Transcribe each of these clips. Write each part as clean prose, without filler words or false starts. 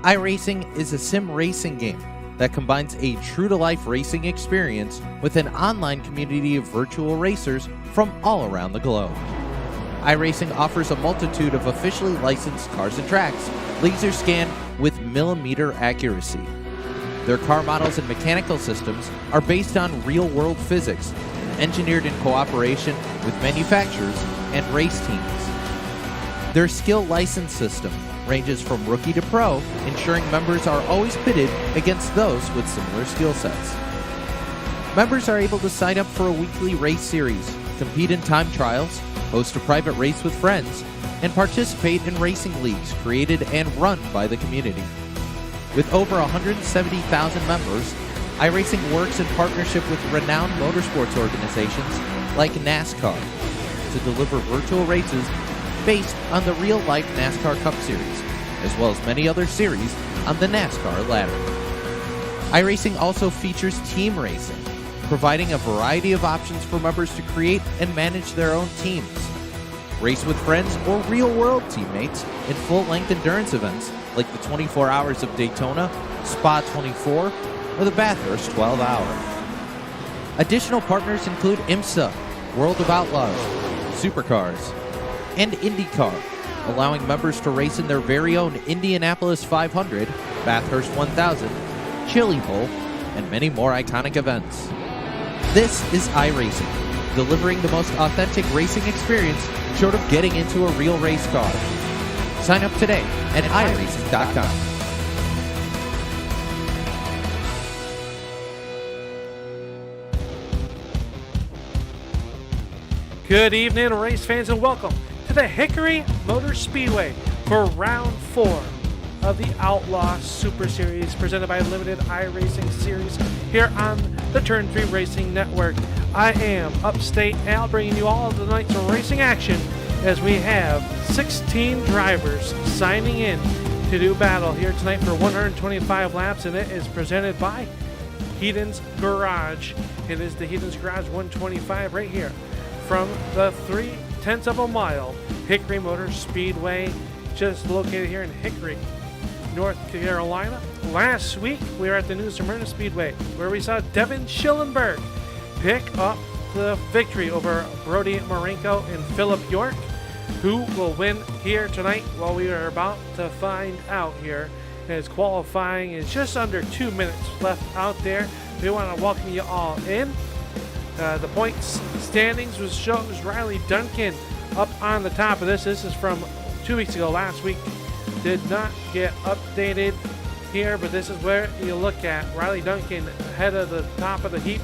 iRacing is a sim racing game that combines a true-to-life racing experience with an online community of virtual racers from all around the globe. iRacing offers a multitude of officially licensed cars and tracks, laser scanned with millimeter accuracy. Their car models and mechanical systems are based on real-world physics, engineered in cooperation with manufacturers and race teams. Their skill license system ranges from rookie to pro, ensuring members are always pitted against those with similar skill sets. Members are able to sign up for a weekly race series, compete in time trials, host a private race with friends, and participate in racing leagues created and run by the community. With over 170,000 members, iRacing works in partnership with renowned motorsports organizations like NASCAR to deliver virtual races based on the real-life NASCAR Cup Series, as well as many other series on the NASCAR ladder. iRacing also features team racing, providing a variety of options for members to create and manage their own teams. Race with friends or real-world teammates in full-length endurance events like the 24 Hours of Daytona, Spa 24, or the Bathurst 12 Hour. Additional partners include IMSA, World of Outlaws, Supercars, and IndyCar, allowing members to race in their very own Indianapolis 500, Bathurst 1000, Chili Bowl, and many more iconic events. This is iRacing, delivering the most authentic racing experience short of getting into a real race car. Sign up today at iRacing.com. Good evening, race fans, and welcome to the Hickory Motorspeedway for round 4 of the Outlaw Super Series presented by Limited iRacing Series here on the Turn 3 Racing Network. I am Upstate Al, bringing you all of tonight's racing action as we have 16 drivers signing in to do battle here tonight for 125 laps, and it is presented by Heddens Garage. It is the Heddens Garage 125 right here from the 0.3 of a mile Hickory Motorspeedway, just located here in Hickory, North Carolina. Last week, we were at the New Smyrna Speedway, where we saw Devin Schillenberg pick up the victory over Brody Marenko and Philip York. Who will win here tonight? Well, we are about to find out here, as qualifying is just under 2 minutes left out there. We want to welcome you all in. The points standings shows Riley Duncan up on the top of this. This is from 2 weeks ago. Last week did not get updated here, but this is where you look at Riley Duncan ahead of the top of the heap.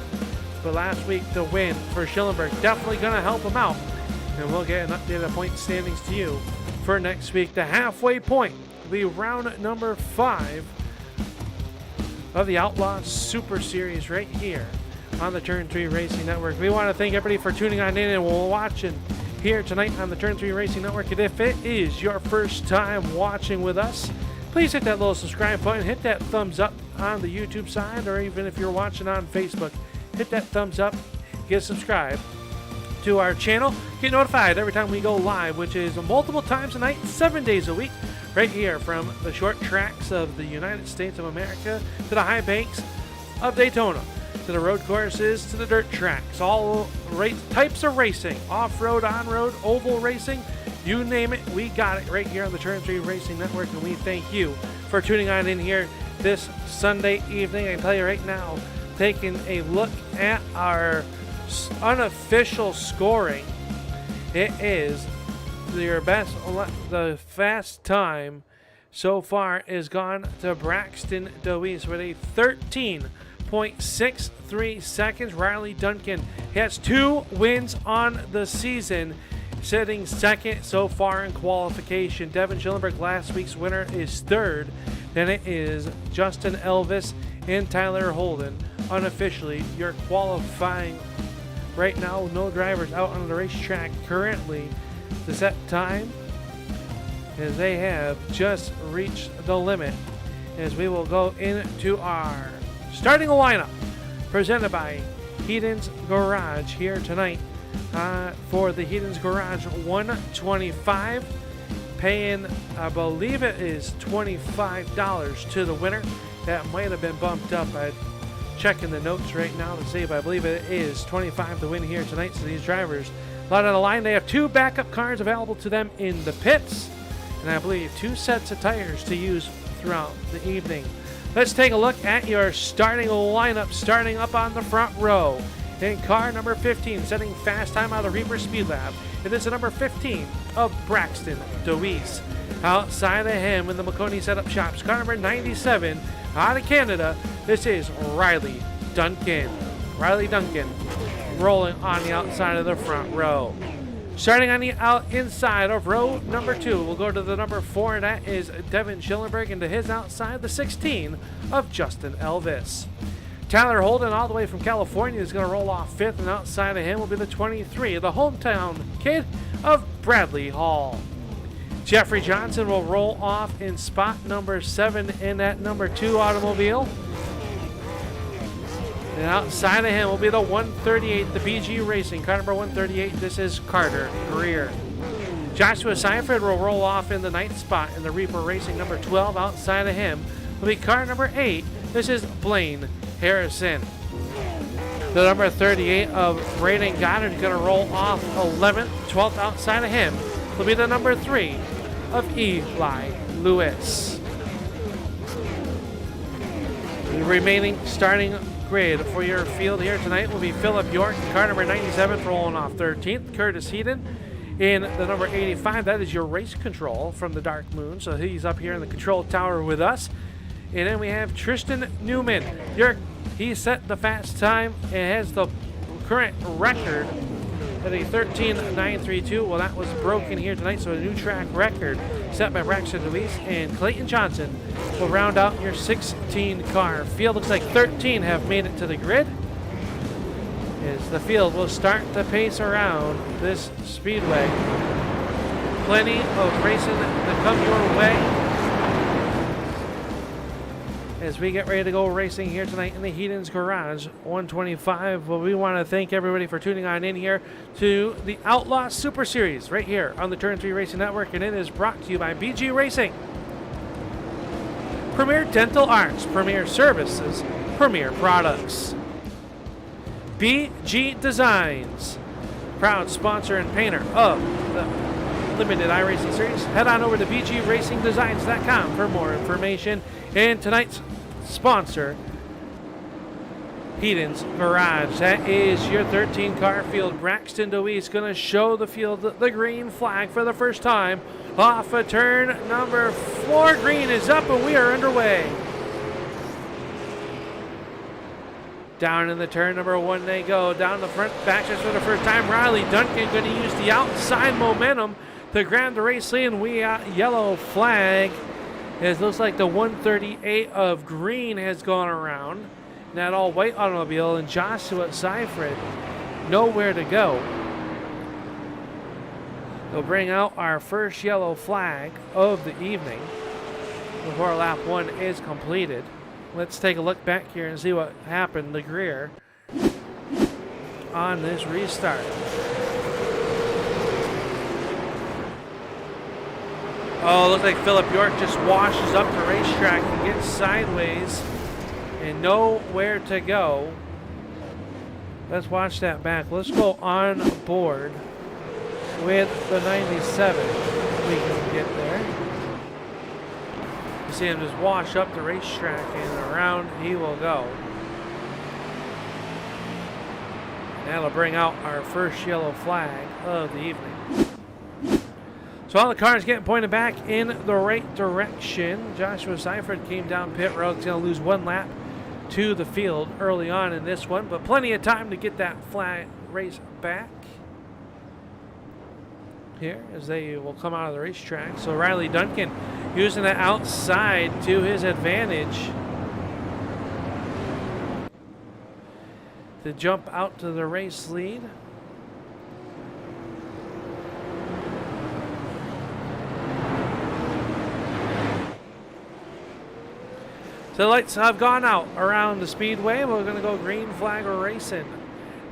But last week the win for Schillenberg definitely going to help him out, and we'll get an updated point standings to you for next week. The halfway point, the round number 5 of the Outlaw Super Series right here on the Turn 3 Racing Network. We want to thank everybody for tuning on in and watching here tonight on the Turn 3 Racing Network. And if it is your first time watching with us, please hit that little subscribe button, hit that thumbs up on the YouTube side, or even if you're watching on Facebook, hit that thumbs up, get subscribed to our channel, get notified every time we go live, which is multiple times a night, 7 days a week, right here from the short tracks of the United States of America to the high banks of Daytona, to the road courses, to the dirt tracks, all types of racing, off-road, on-road, oval racing, you name it, we got it right here on the Turn 3 Racing Network, and we thank you for tuning on in here this Sunday evening. I can tell you right now, taking a look at our unofficial scoring, it is the fast time so far is gone to Braxton DeWeese with a 13.63 seconds. Riley Duncan has 2 wins on the season, sitting second so far in qualification. Devin Schillenberg, last week's winner, is third. Then it is Justin Elvis and Tyler Holden. Unofficially, you're qualifying right now. No drivers out on the racetrack currently. The set time, as they have just reached the limit, as we will go into our starting lineup presented by Heddens Garage here tonight for the Heddens Garage 125. paying, I believe it is $25 to the winner. That might have been bumped up. I'm checking the notes right now to see, but I believe it is $25 to win here tonight. So these drivers, a lot on the line. They have 2 backup cars available to them in the pits, and I believe 2 sets of tires to use throughout the evening. Let's take a look at your starting lineup, starting up on the front row. In car number 15, setting fast time out of the Reaper Speed Lab, it is the number 15 of Braxton DeWeese. Outside of him in the McConey setup shops, car number 97 out of Canada, this is Riley Duncan. Riley Duncan rolling on the outside of the front row. Starting on the inside of row number 2, we'll go to the number 4, and that is Devin Schillenberg, and to his outside, the 16 of Justin Elvis. Tyler Holden, all the way from California, is going to roll off 5th, and outside of him will be the 23, the hometown kid of Bradley Hall. Jeffrey Johnson will roll off in spot number 7 in that number 2 automobile. And outside of him will be the 138, the BG Racing, car number 138. This is Carter Greer. Joshua Seifert will roll off in the 9th spot in the Reaper Racing, number 12. Outside of him will be car number 8. This is Blaine Harrison. The number 38 of Braden Goddard is going to roll off 11th. 12th outside of him will be the number 3 of Eli Lewis. The remaining starting grid for your field here tonight will be Philip York, car number 97, rolling off 13th. Curtis Heaton in the number 85. That is your race control from the Dark Moon. So he's up here in the control tower with us. And then we have Tristan Newman. He set the fast time and has the current record at a 13.932. Well, that was broken here tonight, so a new track record set by Braxton DeWeese, and Clayton Johnson will round out your 16-car field. Looks like 13 have made it to the grid, as the field will start to pace around this speedway. Plenty of racing to come your way as we get ready to go racing here tonight in the Heddens Garage 125. Well, we want to thank everybody for tuning on in here to the Outlaw Super Series right here on the Turn 3 Racing Network, and it is brought to you by BG Racing, Premier Dental Arts, Premier Services, Premier Products. BG Designs, proud sponsor and painter of the limited iRacing series. Head on over to bgracingdesigns.com for more information. And tonight's sponsor, Heddens Garage. That is your 13-car field. Braxton DeWeese going to show the field the green flag for the first time off of turn number 4. Green is up and we are underway. Down in the turn number 1 they go. Down the front back just for the first time. Riley Duncan going to use the outside momentum to grab the race lead, and we got yellow flag. It looks like the 138 of green has gone around in that all-white automobile, and Joshua Seifert nowhere to go. They'll bring out our first yellow flag of the evening before lap 1 is completed. Let's take a look back here and see what happened to Greer on this restart. Oh, looks like Philip York just washes up the racetrack and gets sideways and nowhere to go. Let's watch that back. Let's go on board with the 97. We can get there. You see him just wash up the racetrack and around he will go. That'll bring out our first yellow flag of the evening. So all the cars getting pointed back in the right direction. Joshua Seifert came down pit road. He's going to lose 1 lap to the field early on in this one, but plenty of time to get that flag race back here as they will come out of the racetrack. So Riley Duncan using the outside to his advantage to jump out to the race lead. So the lights have gone out around the speedway. We're going to go green flag racing.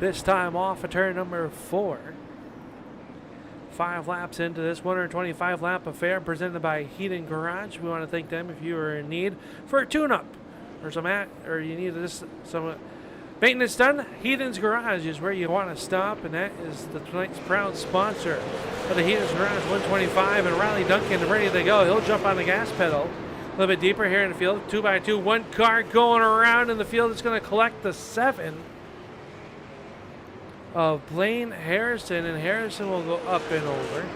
This time off of turn number 4. 5 laps into this 125 lap affair presented by Heddens Garage. We want to thank them if you are in need for a tune-up or or you need some maintenance done. Heddens Garage is where you want to stop, and that is tonight's proud sponsor of the Heddens Garage 125. And Riley Duncan ready to go. He'll jump on the gas pedal a little bit deeper here in the field. 2x2, one car going around in the field. It's going to collect the 7 of Blaine Harrison, and Harrison will go up and over.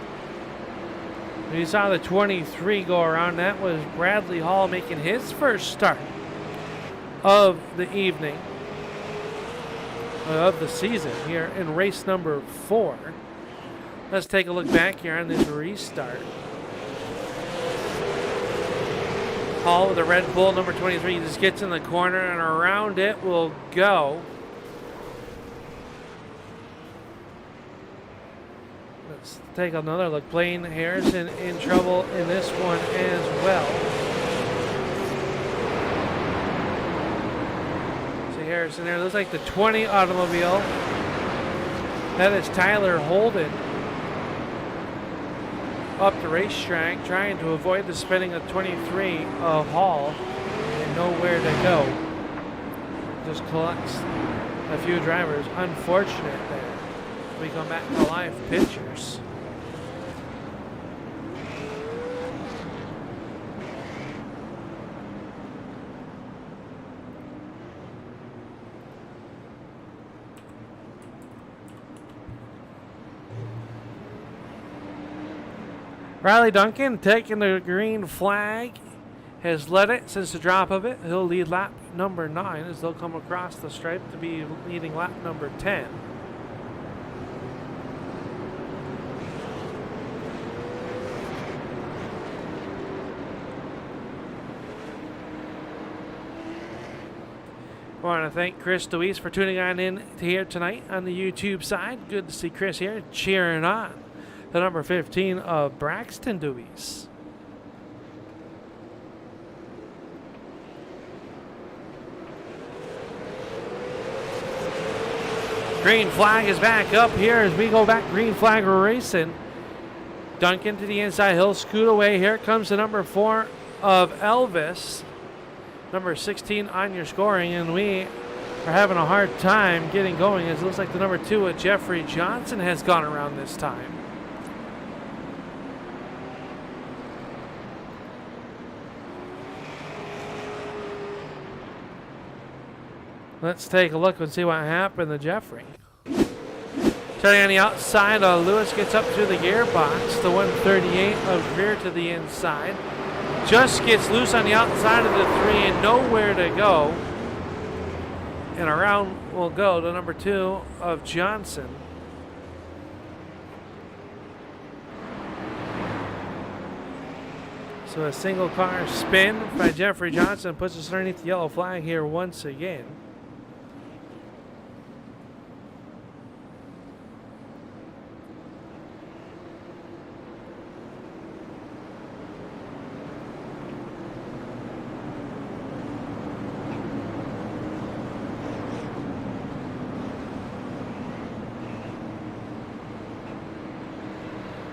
You saw the 23 go around. That was Bradley Hall making his first start of the evening, of the season here in race number 4. Let's take a look back here on this restart. Hall with the Red Bull number 23 just gets in the corner, and around it will go. Let's take another look. Blaine Harrison in trouble in this one as well. See Harrison there. Looks like the 20 automobile. That is Tyler Holden up the racetrack, trying to avoid the spinning of 23 of Hall, and nowhere to go. Just collects a few drivers. Unfortunate there. We come back to live pictures. Riley Duncan taking the green flag, has led it since the drop of it. He'll lead lap number 9 as they'll come across the stripe to be leading lap number 10. I want to thank Chris DeWeese for tuning on in here tonight on the YouTube side. Good to see Chris here cheering on the number 15 of Braxton DeWeese. Green flag is back up here as we go back. Green flag racing. Duncan to the inside. He'll scoot away. Here comes the number 4 of Elvis. Number 16 on your scoring, and we are having a hard time getting going as it looks like the number 2 of Jeffrey Johnson has gone around this time. Let's take a look and see what happened to Jeffrey. Starting on the outside, Lewis gets up to the gearbox. The 138 of Greer to the inside. Just gets loose on the outside of the 3 and nowhere to go. And around will go to number 2 of Johnson. So a single car spin by Jeffrey Johnson puts us underneath the yellow flag here once again.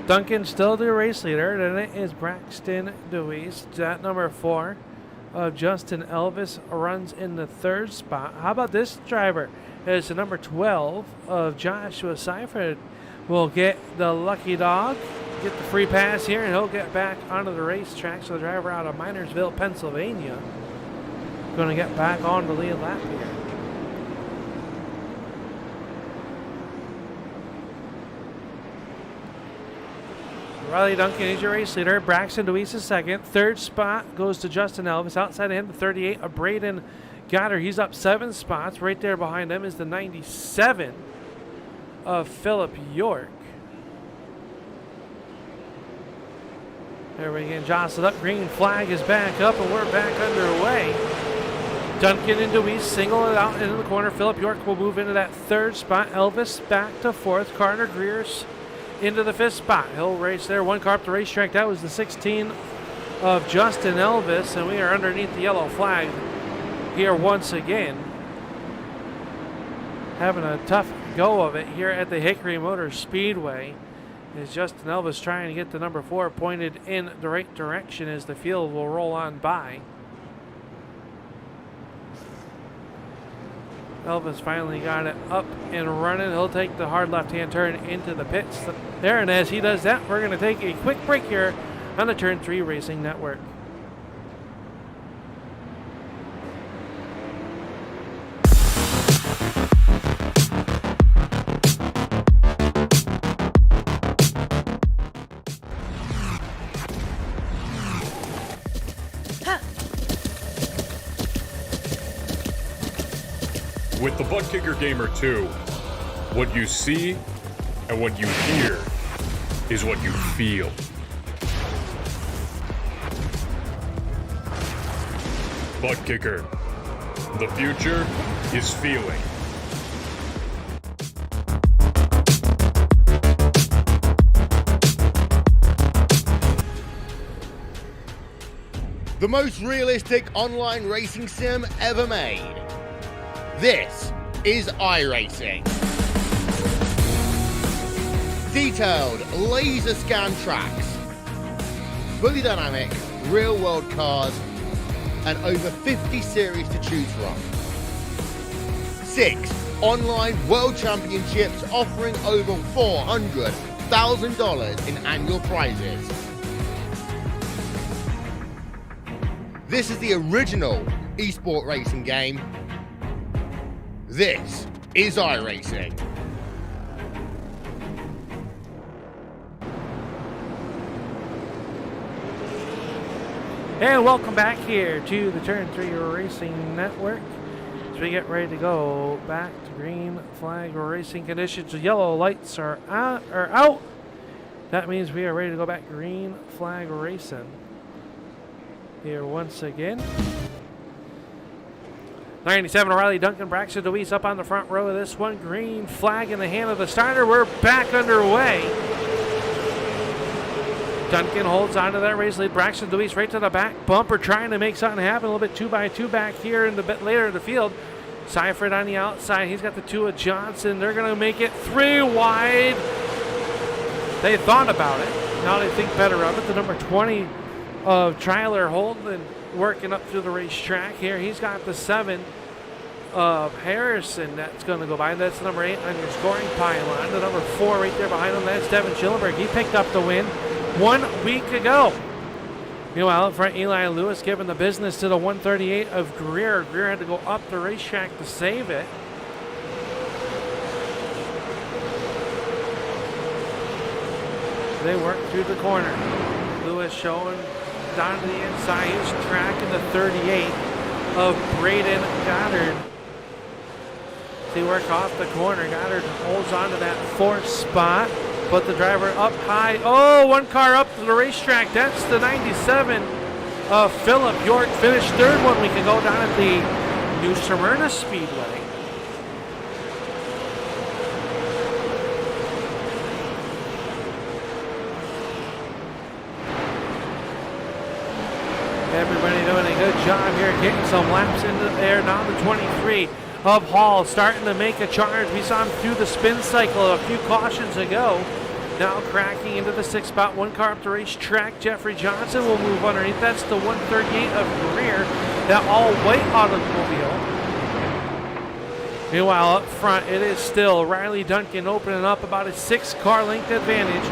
Duncan still the race leader, and it is Braxton DeWeese. That number 4 of Justin Elvis runs in the 3rd spot. How about this driver? It's the number 12 of Joshua Seifert. Will get the lucky dog, get the free pass here, and he'll get back onto the racetrack. So the driver out of Minersville, Pennsylvania, going to get back on the lead lap here. Riley Duncan is your race leader. Braxton DeWeese is second. 3rd spot goes to Justin Elvis. Outside of him, the 38 of Braden Goddard. He's up 7 spots. Right there behind him is the 97 of Philip York. There we go. Jostled up. Green flag is back up, and we're back underway. Duncan and DeWeese single it out into the corner. Philip York will move into that 3rd spot. Elvis back to 4th. Carter Greer's into the 5th spot. He'll race there. 1 car up the racetrack. That was the 16 of Justin Elvis, and we are underneath the yellow flag here once again. Having a tough go of it here at the Hickory Motorspeedway. is Justin Elvis trying to get the number 4 pointed in the right direction as the field will roll on by. Elvis finally got it up and running. He'll take the hard left-hand turn into the pits there, and as he does that, we're going to take a quick break here on the Turn 3 Racing Network. With the Butt Kicker Gamer 2, what you see and what you hear is what you feel. Butt Kicker. The future is feeling. The most realistic online racing sim ever made. This is iRacing. Detailed laser scan tracks, fully dynamic real world cars, and over 50 series to choose from. 6 online world championships offering over $400,000 in annual prizes. This is the original esport racing game. This is iRacing. And welcome back here to the Turn 3 Racing Network as we get ready to go back to green flag racing conditions. The yellow lights are out. That means we are ready to go back green flag racing here once again. 97 O'Reilly, Duncan, Braxton, DeWeese up on the front row of this one. Green flag in the hand of the starter. We're back underway. Duncan holds on to that race lead. Braxton DeWeese right to the back bumper, trying to make something happen. A little bit 2x2 back here in the bit later in the field. Seifert on the outside. He's got the 2 of Johnson. They're going to make it 3 wide. They thought about it. Now they think better of it. The number 20 of Trailer Holden working up through the racetrack here. He's got the 7 of Harrison that's going to go by. That's the number 8 on your scoring pylon. The number 4 right there behind him, that's Devin Schillenberg. He picked up the win 1 week ago. Meanwhile, up front, Eli Lewis giving the business to the 138 of Greer. Greer had to go up the racetrack to save it. They work through the corner. Lewis showing down to the inside. He's tracking the 38 of Braden Goddard. They work off the corner. Goddard holds on to that 4th spot. Put the driver up high. Oh, 1 car up to the racetrack. That's the 97 of Philip York. Finished 3rd 1 week ago down at the New Smyrna Speedway. Everybody doing a good job here, getting some laps into there. Now the 23 of Hall starting to make a charge. We saw him through the spin cycle a few cautions ago. Now cracking into the 6th spot. 1 car up the racetrack. Jeffrey Johnson will move underneath. That's the 138 of Greer, that all-white automobile. Meanwhile, up front, it is still Riley Duncan opening up about a 6-car length advantage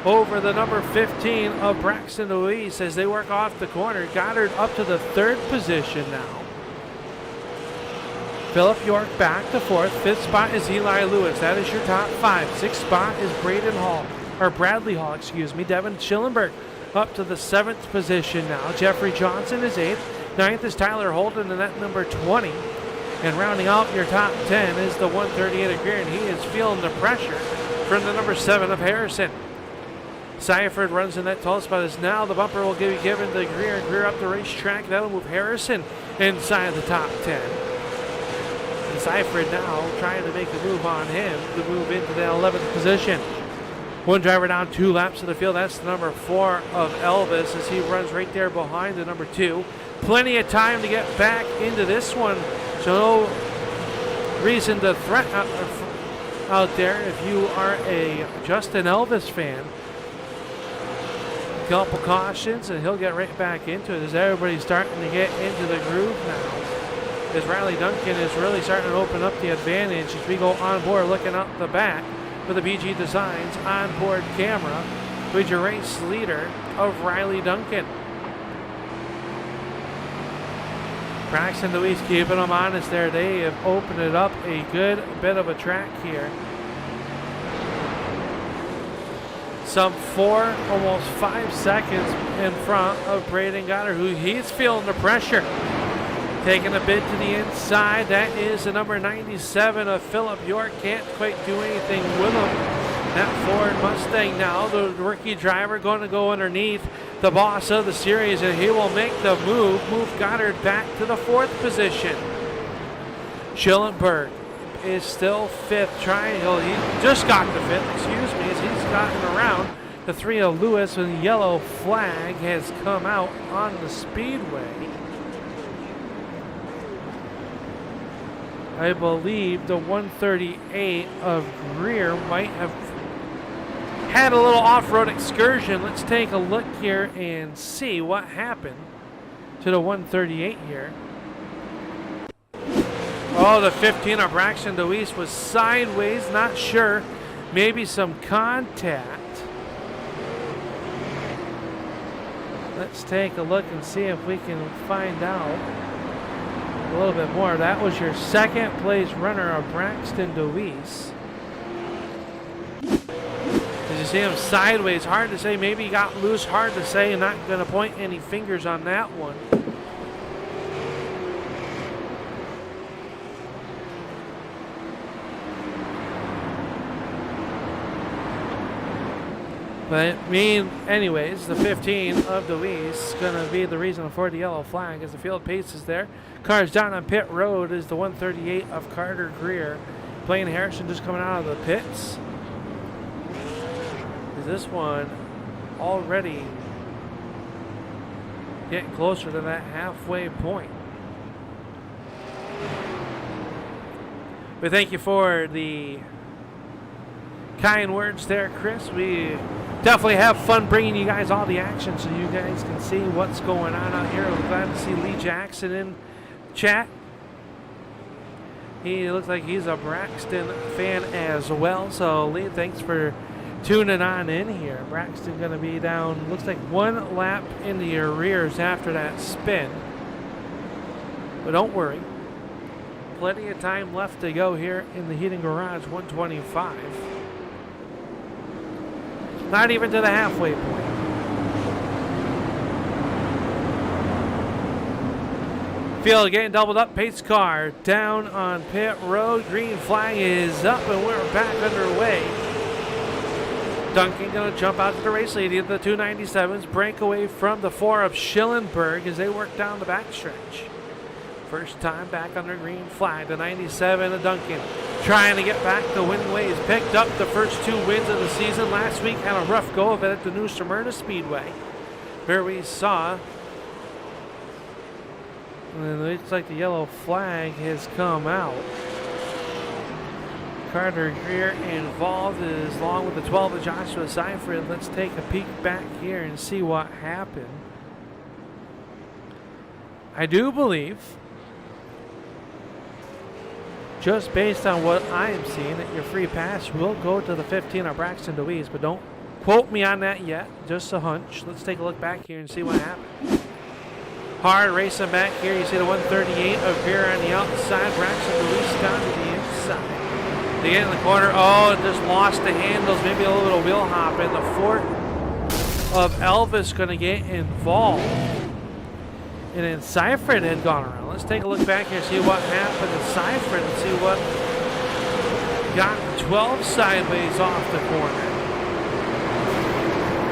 over the number 15 of Braxton Louise as they work off the corner. Goddard up to the 3rd position now. Philip York back to 4th. 5th spot is Eli Lewis. That is your top 5. 6th spot is Bradley Hall, excuse me. Devin Schillenberg up to the 7th position now. Jeffrey Johnson is 8th. 9th is Tyler Holden, and that number 20. And rounding out your top 10 is the 138 of Greer, and he is feeling the pressure from the number 7 of Harrison. Seifert runs in that tall spot as now the bumper will be given to Greer. Greer up the racetrack. That'll move Harrison inside the top 10. And Seifert now trying to make a move on him to move into the 11th position. 1 driver down, 2 laps of the field. That's the number 4 of Elvis as he runs right there behind the number 2. Plenty of time to get back into this one. So no reason to out there, if you are a Justin Elvis fan, a couple cautions and he'll get right back into it as everybody's starting to get into the groove now. As Riley Duncan is really starting to open up the advantage as we go on board looking out the back with the BG Designs onboard camera with your race leader of Riley Duncan. Braxton Louise keeping them honest there. They have opened it up a good bit of a track here. Some 4, almost 5 seconds in front of Braden Goddard, who he's feeling the pressure. Taking a bit to the inside. That is the number 97 of Phillip York. Can't quite do anything with him. That Ford Mustang now. The rookie driver going to go underneath the boss of the series, and he will make the move Goddard back to the 4th position. Schillenberg is still 5th. Triangle, he just got the 5th, excuse me, as he's gotten around the 3 of Lewis, and the yellow flag has come out on the Speedway. I believe the 138 of Greer might have had a little off-road excursion. Let's take a look here and see what happened to the 138 here. Oh, the 15 of Braxton DeWeese was sideways, not sure. Maybe some contact. Let's take a look and see if we can find out a little bit more. That was your 2nd place runner of Braxton DeWeese. Did you see him sideways? Hard to say. Maybe he got loose. Hard to say. I'm not going to point any fingers on that one. But anyways, the 15 of DeWeese is going to be the reason for the yellow flag as the field pace is there. Cars down on pit road is the 138 of Carter Greer. Blaine Harrison just coming out of the pits. Is this one already getting closer to that halfway point? But thank you for the kind words there, Chris. We definitely have fun bringing you guys all the action so you guys can see what's going on out here. I'm glad to see Lee Jackson in chat. He looks like he's a Braxton fan as well. So Lee, thanks for tuning on in here. Braxton going to be down, looks like 1 lap in the arrears after that spin. But don't worry. Plenty of time left to go here in the heating garage, 125. Not even to the halfway point. Field getting doubled up. Pace car down on pit road. Green flag is up and we're back underway. Duncan going to jump out to the race lead. The 297s break away from the 4 of Schillenberg as they work down the backstretch. First time back under green flag. The 97 of Duncan trying to get back to win ways. Picked up the first 2 wins of the season. Last week had a rough go of it at the New Smyrna Speedway, where we saw, and it looks like the yellow flag has come out. Carter Greer involved is along with the 12 of Joshua Seifert. Let's take a peek back here and see what happened. I do believe, just based on what I am seeing, that your free pass will go to the 15 of Braxton DeWeese, but don't quote me on that yet. Just a hunch. Let's take a look back here and see what happened. Hard racing back here. You see the 138 of Greer on the outside. Braxton DeWeese down to the inside. They get in the corner. Oh, it just lost the handles. Maybe a little wheel hop. And the 4 of Elvis going to get involved. And then Seifert had gone around. Let's take a look back here and see what happened to Seifert and see what got 12 sideways off the corner.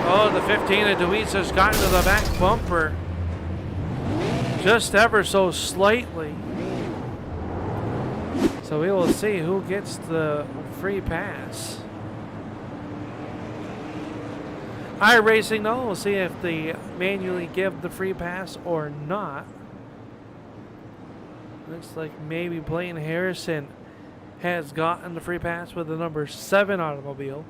Oh, the 15 of DeWeese has gotten to the back bumper just ever so slightly. So we will see who gets the free pass. iRacing, though, we'll see if they manually give the free pass or not. Looks like maybe Blaine Harrison has gotten the free pass with the number 7 automobile.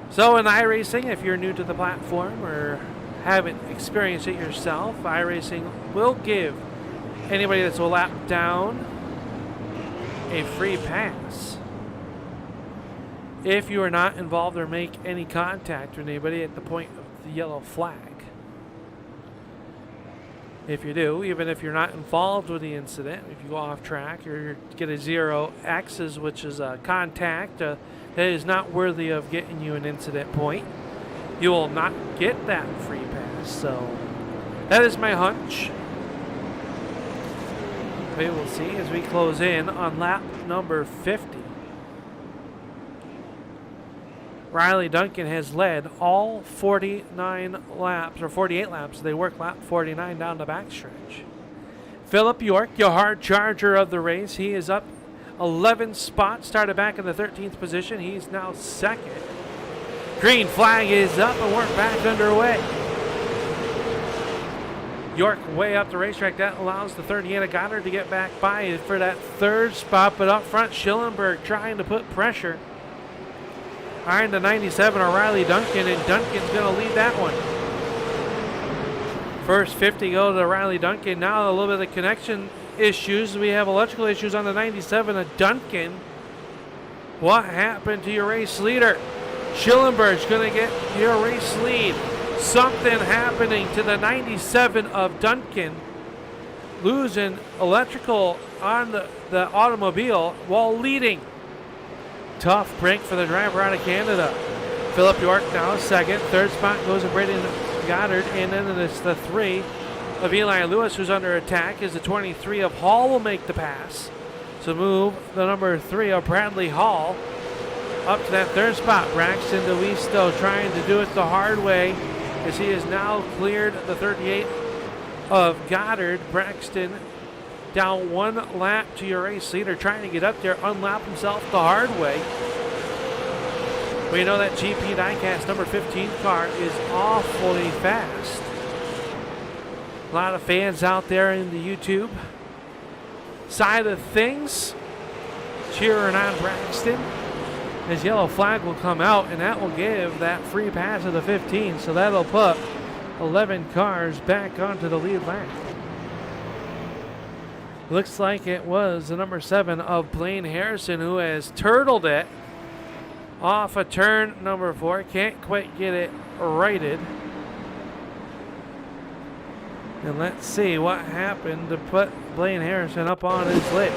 So in iRacing, if you're new to the platform or haven't experienced it yourself, iRacing will give anybody that's a lap down a free pass if you are not involved or make any contact with anybody at the point of the yellow flag. If you do, even if you're not involved with the incident, if you go off track or you get a 0X's, which is a contact that is not worthy of getting you an incident point, you will not get that free pass. So that is my hunch. We will see as we close in on lap number 50. Riley Duncan has led all 49 laps, or 48 laps. They work lap 49 down the backstretch. Philip York, your hard charger of the race, he is up 11 spots, started back in the 13th position. He's now second. Green flag is up and we're back underway. York way up the racetrack. That allows the 38 of Goddard to get back by for that third spot, but up front, Schillenberg trying to put pressure on the 97 O'Reilly Duncan, and Duncan's going to lead that one. First 50 go to Riley Duncan. Now a little bit of connection issues. We have electrical issues on the 97 of Duncan. What happened to your race leader? Schillenberg's going to get your race lead. Something happening to the 97 of Duncan. Losing electrical on the automobile while leading. Tough break for the driver out of Canada. Philip York now second. Third spot goes to Braden Goddard. And then it's the 3 of Eli Lewis who's under attack. Is the 23 of Hall will make the pass. So move the number 3 of Bradley Hall up to that third spot. Braxton DeWisto trying to do it the hard way as he has now cleared the 38 of Goddard. Braxton down one lap to your race leader, trying to get up there, unlap himself the hard way. We know that GP Diecast number 15 car is awfully fast. A lot of fans out there in the YouTube side of things cheering on Braxton. His yellow flag will come out, and that will give that free pass of the 15. So that'll put 11 cars back onto the lead lap. Looks like it was the number 7 of Blaine Harrison who has turtled it off of turn number 4. Can't quite get it righted. And let's see what happened to put Blaine Harrison up on his lip.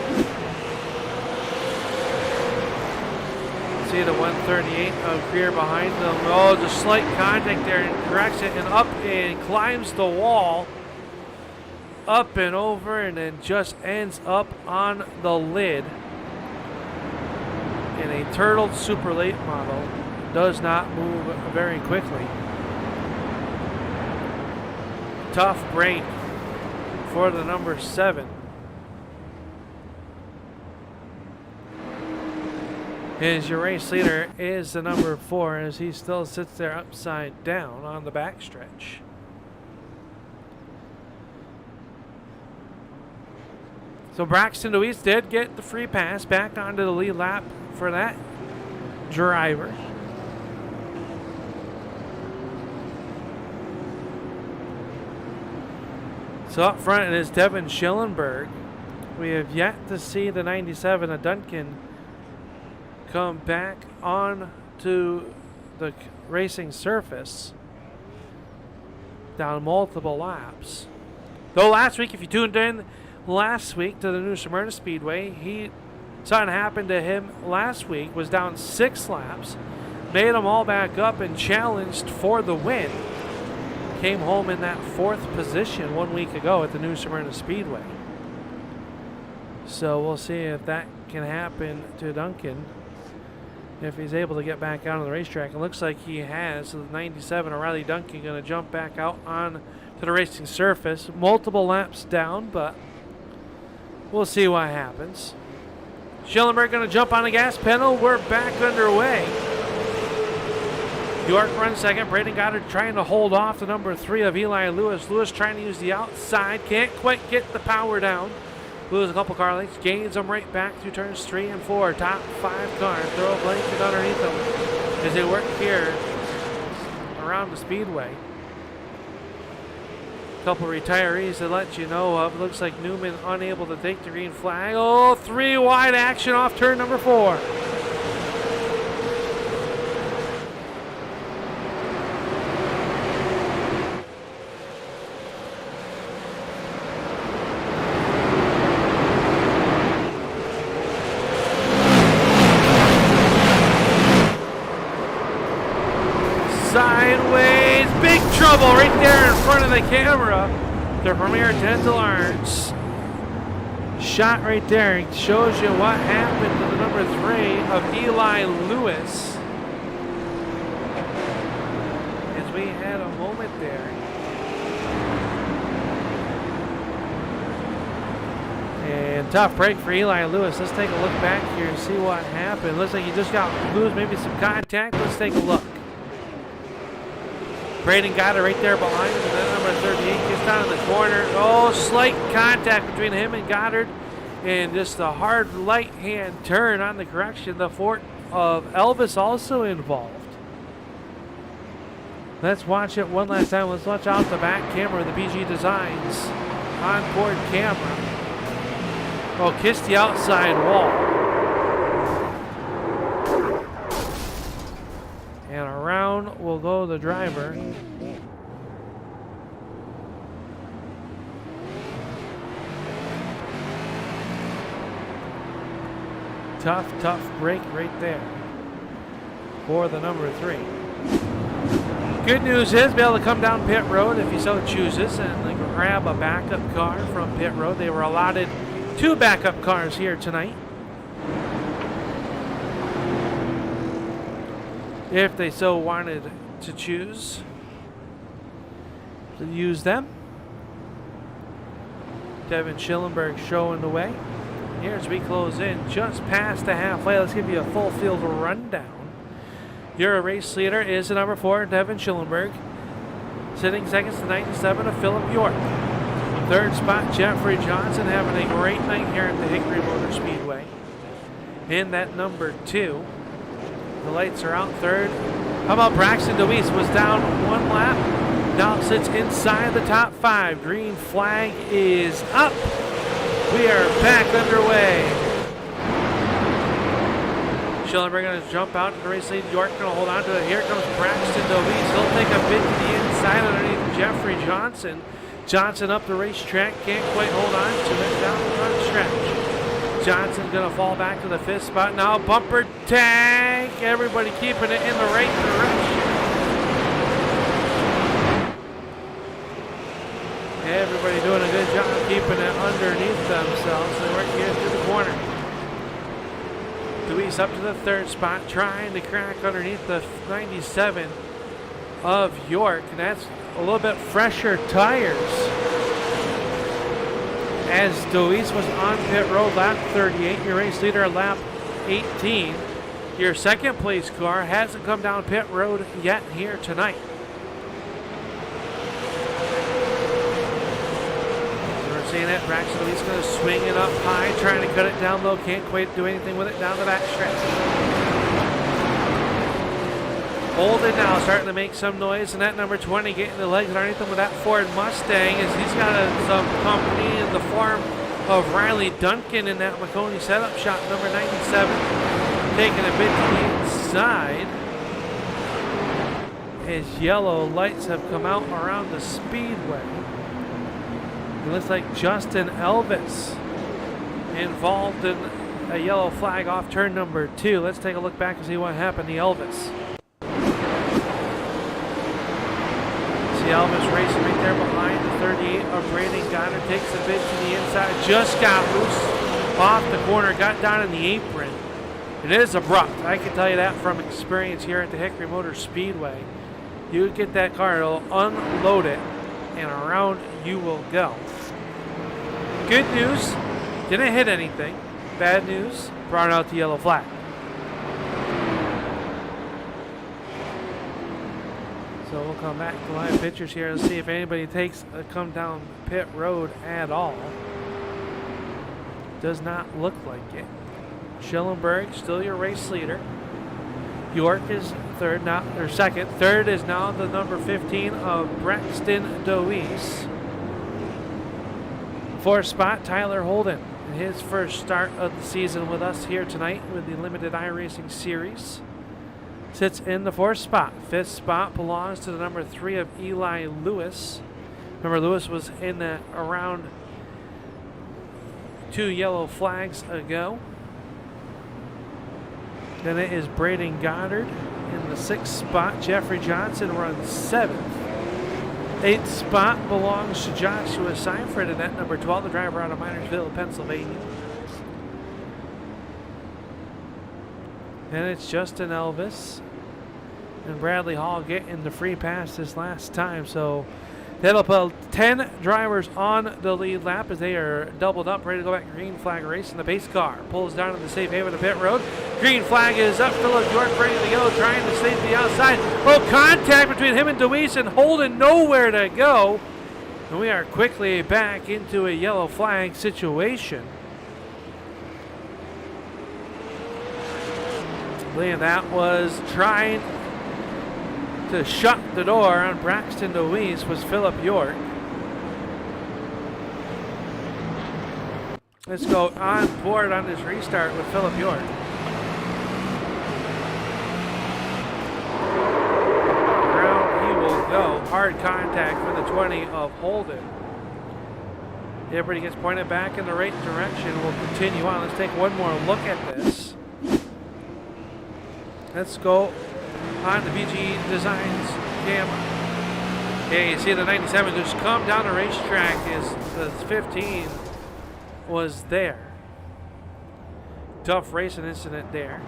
See the 138 of Greer behind them. Oh, the slight contact there, and corrects it and up and climbs the wall. Up and over, and then just ends up on the lid. And a turtled super late model does not move very quickly. Tough break for the number 7. His your race leader is the number 4 as he still sits there upside down on the backstretch. So Braxton DeWeese did get the free pass back onto the lead lap for that driver. So up front it is Devin Schillenberg. We have yet to see the 97 of Duncan come back on to the racing surface down multiple laps. Though last week, if you tuned in last week to the new Smyrna Speedway, something happened to him last week, was down 6 laps, made them all back up and challenged for the win. Came home in that 4th position 1 week ago at the new Smyrna Speedway. So we'll see if that can happen to Duncan, if he's able to get back out on the racetrack. It looks like he has. So the 97 O'Reilly Duncan going to jump back out on to the racing surface. Multiple laps down, but we'll see what happens. Schillenberg going to jump on the gas pedal. We're back underway. York runs second. Braden Goddard trying to hold off the number 3 of Eli Lewis. Lewis trying to use the outside. Can't quite get the power down. Lewis a couple car lengths. Gains them right back through turns 3 and 4. Top 5 car. Throw a blanket underneath them as they work here around the Speedway. Couple retirees to let you know of. Looks like Newman unable to take the green flag. Oh, 3 wide action off turn number 4. Sideways, big trouble right there in front of the camera. The Premier Dental Arts shot right there. It shows you what happened to the number 3 of Eli Lewis. As we had a moment there. And tough break for Eli Lewis. Let's take a look back here and see what happened. Looks like he just got loose, maybe some contact. Let's take a look. Braden got it right there behind him, and then number 38 gets down in the corner. Oh, slight contact between him and Goddard, and just a hard light hand turn on the correction. The fort of Elvis also involved. Let's watch it one last time. Let's watch out the back camera of the BG Designs onboard camera. Oh, kiss the outside wall. And around will go the driver. Tough break right there for the number 3. Good news is be able to come down pit road if he so chooses and grab a backup car from pit road. They were allotted 2 backup cars here tonight. If they so wanted to choose to use them. Devin Schillenberg showing the way. Here as we close in just past the halfway, let's give you a full field rundown. Your race leader is the number 4, Devin Schillenberg. Sitting seconds to 97 of Philip York. Third spot, Jeffrey Johnson having a great night here at the Hickory Motorspeedway. In that number 2. The lights are out third. How about Braxton DeWeese was down 1 lap. Now sits inside the top 5. Green flag is up. We are back underway. Schillenberg going to jump out to the race lead. York going to hold on to it. Here comes Braxton DeWeese. He'll take a bit to the inside underneath Jeffrey Johnson. Johnson up the racetrack. Can't quite hold on to it down the front stretch. Johnson's going to fall back to the 5th spot. Now bumper tag. Everybody keeping it in the right direction. Everybody doing a good job keeping it underneath themselves. They work here through the corner. Deweese up to the 3rd spot, trying to crack underneath the 97 of York. And that's a little bit fresher tires. As Deweese was on pit road lap 38, your race leader lap 18. Your 2nd place car hasn't come down pit road yet here tonight. We're seeing that Braxton Deweese going to swing it up high, trying to cut it down low. Can't quite do anything with it down the back stretch. Holden now starting to make some noise, and that number 20 getting the legs underneath him with that Ford Mustang as he's got some company in the form of Riley Duncan in that McConey setup shot, number 97, taking a bit to the inside as yellow lights have come out around the Speedway. It looks like Justin Elvis involved in a yellow flag off turn number 2. Let's take a look back and see what happened to Elvis. Elvis racing right there behind the 38 of Braden Goddard. Takes a bit to the inside. Just got loose off the corner. Got down in the apron. It is abrupt. I can tell you that from experience here at the Hickory Motorspeedway. You get that car, it'll unload it, and around you will go. Good news, didn't hit anything. Bad news, brought out the yellow flag. So we'll come back to live pictures here and see if anybody takes a come down pit road at all. Does not look like it. Schellenberg still your race leader. York is second. Third is now the number 15 of Braxton Deweese. Fourth spot, Tyler Holden. His first start of the season with us here tonight with the limited iRacing series. Sits in the fourth spot. Fifth spot belongs to the number 3 of Eli Lewis. Remember, Lewis was in the around 2 yellow flags ago. Then it is Braden Goddard in the 6th spot. Jeffrey Johnson runs 7th. 8th spot belongs to Joshua Seifert in that number 12, the driver out of Minersville, Pennsylvania. And it's Justin Elvis and Bradley Hall getting the free pass this last time. So that'll put 10 drivers on the lead lap as they are doubled up, ready to go back. Green flag race, and the pace car pulls down to the safe haven of pit road. Green flag is up. Philip York ready to go, trying to stay to the outside. Oh, contact between him and Deweese, and Holden nowhere to go. And we are quickly back into a yellow flag situation. And that was trying to shut the door on Braxton Deweese was Philip York. Let's go on board on this restart with Philip York. Around he will go. Hard contact for the 20 of Holden. Everybody gets pointed back in the right direction. We'll continue on. Let's take one more look at this. Let's go on the BG Designs camera. Okay, you see the 97 just come down the racetrack as the 15 was there. Tough racing incident there.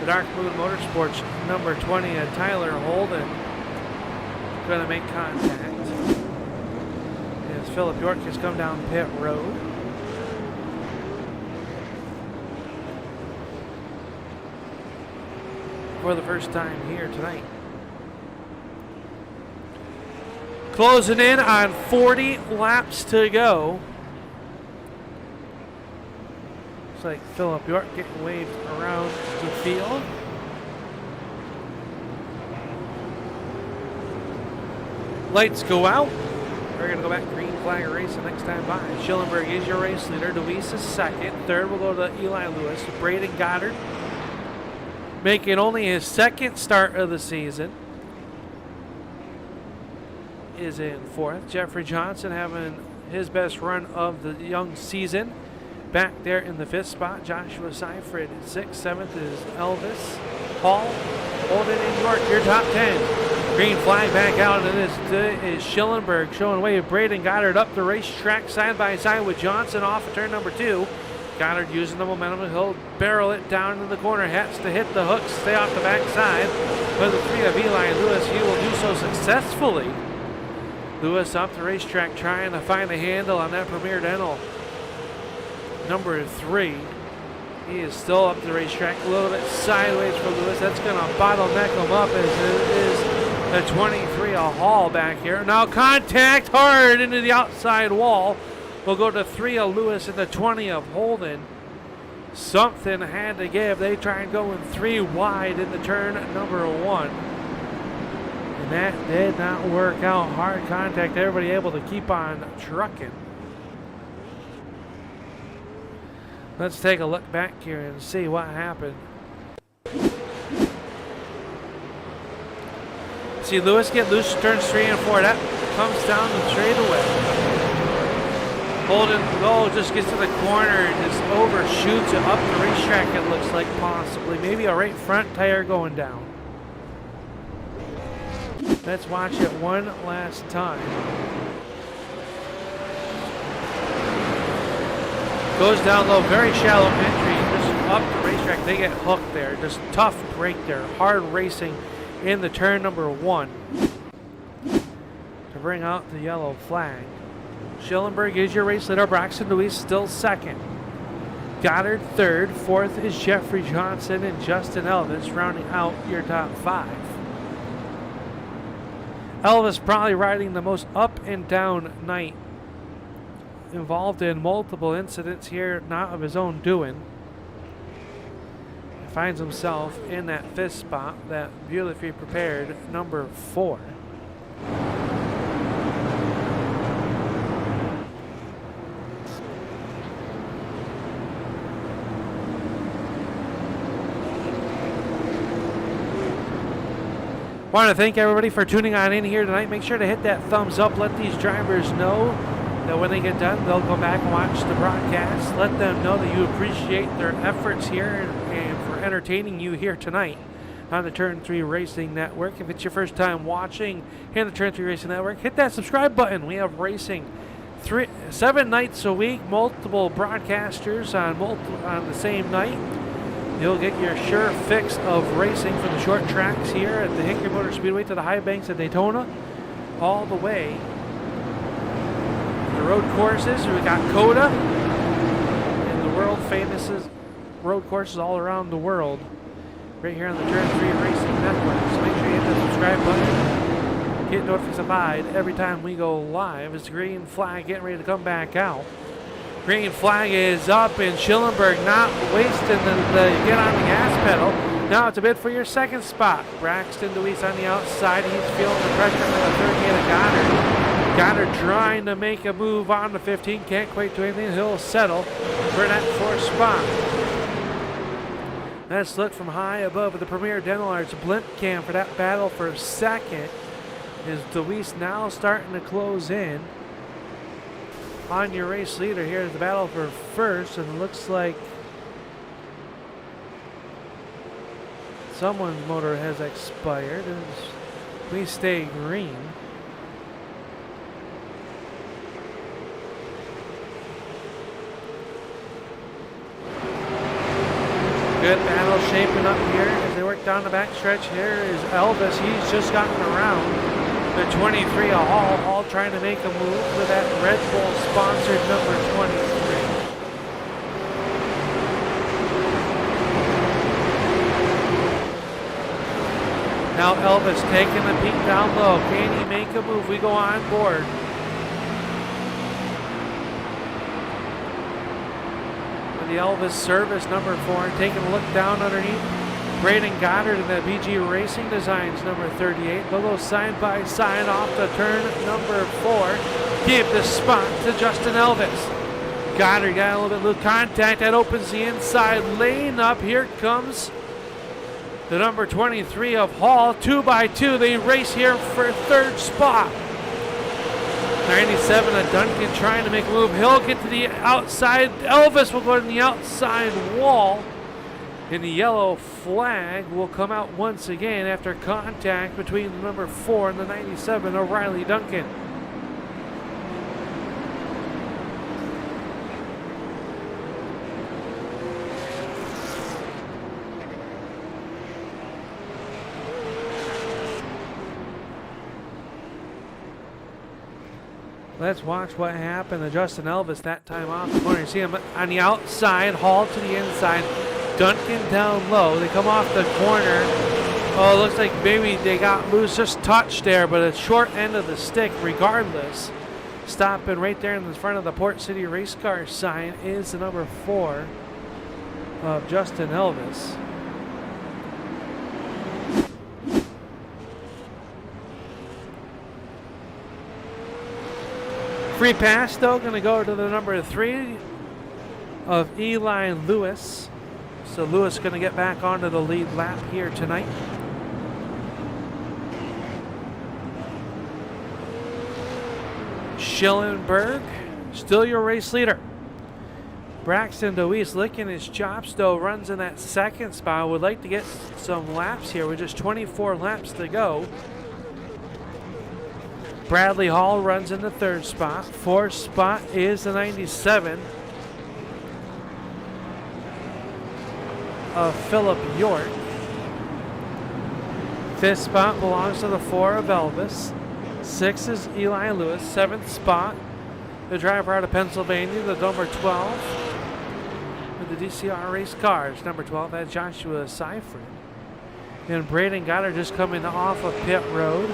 The Dark Moon Motorsports number 20, Tyler Holden, going to make contact. As Philip York has come down pit road. For the first time here tonight. Closing in on 40 laps to go. Looks like Philip York getting waved around the field. Lights go out. We're going to go back green flag race the next time by. Schellenberg is your race leader. Deweese is second. Third will go to Eli Lewis. Braden Goddard, making only his second start of the season, is in fourth. Jeffrey Johnson having his best run of the young season. Back there in the fifth spot, Joshua Seifert in sixth. Seventh is Elvis Hall. Holden and York, your top 10. Green flag back out, and this is Schellenberg showing way of Braden Goddard up the racetrack side by side with Johnson off of turn number 2. Goddard using the momentum, he'll barrel it down in the corner, has to hit the hook, stay off the backside. But the 3 of Eli Lewis, he will do so successfully. Lewis up the racetrack trying to find a handle on that Premier Dental. Number 3, he is still up the racetrack, a little bit sideways for Lewis. That's going to bottleneck him up as it is the 23 of Hall back here. Now contact hard into the outside wall. We'll go to 3 of Lewis and the 20 of Holden. Something had to give. They try and go in 3 wide in the turn number 1. And that did not work out. Hard contact. Everybody able to keep on trucking. Let's take a look back here and see what happened. See Lewis get loose turns 3 and 4. That comes down the straightaway. Holden just gets to the corner and just overshoots it up the racetrack, it looks like, possibly. Maybe a right front tire going down. Let's watch it one last time. Goes down low, very shallow entry, just up the racetrack. They get hooked there. Just tough break there. Hard racing in the turn number 1 to bring out the yellow flag. Schellenberg is your race leader. Braxton Deweese still second. Goddard third. Fourth is Jeffrey Johnson and Justin Elvis rounding out your top 5. Elvis probably riding the most up and down night. Involved in multiple incidents here, not of his own doing. Finds himself in that fifth spot, that beautifully prepared number 4. Want to thank everybody for tuning on in here tonight. Make sure to hit that thumbs up. Let these drivers know that when they get done, they'll go back and watch the broadcast. Let them know that you appreciate their efforts here and for entertaining you here tonight on the Turn 3 Racing Network. If it's your first time watching here on the Turn 3 Racing Network, hit that subscribe button. We have racing 7 nights a week, multiple broadcasters on the same night. You'll get your sure fix of racing from the short tracks here at the Hickory Motorspeedway to the high banks of Daytona, all the way the road courses. We got COTA and the world famous road courses all around the world right here on the Turn 3 Racing Network. So make sure you hit the subscribe button. Get notified every time we go live. It's the green flag getting ready to come back out. Green flag is up, and Schillenberg not wasting the get on the gas pedal. Now it's a bit for your second spot. Braxton DeWeese on the outside. He's feeling the pressure from the 38 of Goddard. Goddard trying to make a move on the 15. Can't quite do anything. He'll settle for that 4th spot. That's lit from high above the Premier Dental Arts blimp cam for that battle for second. Is DeWeese now starting to close in on your race leader here at the battle for first, and it looks like someone's motor has expired. We stay green. Good battle shaping up here as they work down the back stretch. Here is Elvis. He's just gotten around the 23 of Hall. Hall trying to make a move with that Red Bull sponsored number 23. Now Elvis taking the peak down low. Can he make a move? We go on board. With the Elvis service number 4, taking a look down underneath. Braden Goddard in the BG Racing Designs number 38. They'll go side by side off the turn number 4. Give the spot to Justin Elvis. Goddard got a little bit of contact. That opens the inside lane up. Here comes the number 23 of Hall. 2 by 2. They race here for 3rd spot. 97 of Duncan trying to make a move. He'll get to the outside. Elvis will go to the outside wall. And the yellow flag will come out once again after contact between the number 4 and the 97, O'Reilly Duncan. Let's watch what happened to Justin Elvis that time off the corner. You see him on the outside, Hall to the inside. Duncan down low. They come off the corner. Oh, it looks like maybe they got loose, just touched there, but a short end of the stick regardless. Stopping right there in the front of the Port City Race Car sign is the number 4 of Justin Elvis. Free pass, though, going to go to the number 3 of Eli Lewis. So Lewis going to get back onto the lead lap here tonight. Schillenberg, still your race leader. Braxton DeWeese licking his chops, though, runs in that 2nd spot. Would like to get some laps here with just 24 laps to go. Bradley Hall runs in the 3rd spot. 4th spot is the 97 of Philip York. 5th spot belongs to the 4 of Elvis. 6th is Eli Lewis. 7th spot, the driver out of Pennsylvania, the number 12 with the DCR race cars. Number 12 had Joshua Seifert. And Braden Goddard just coming off of pit road.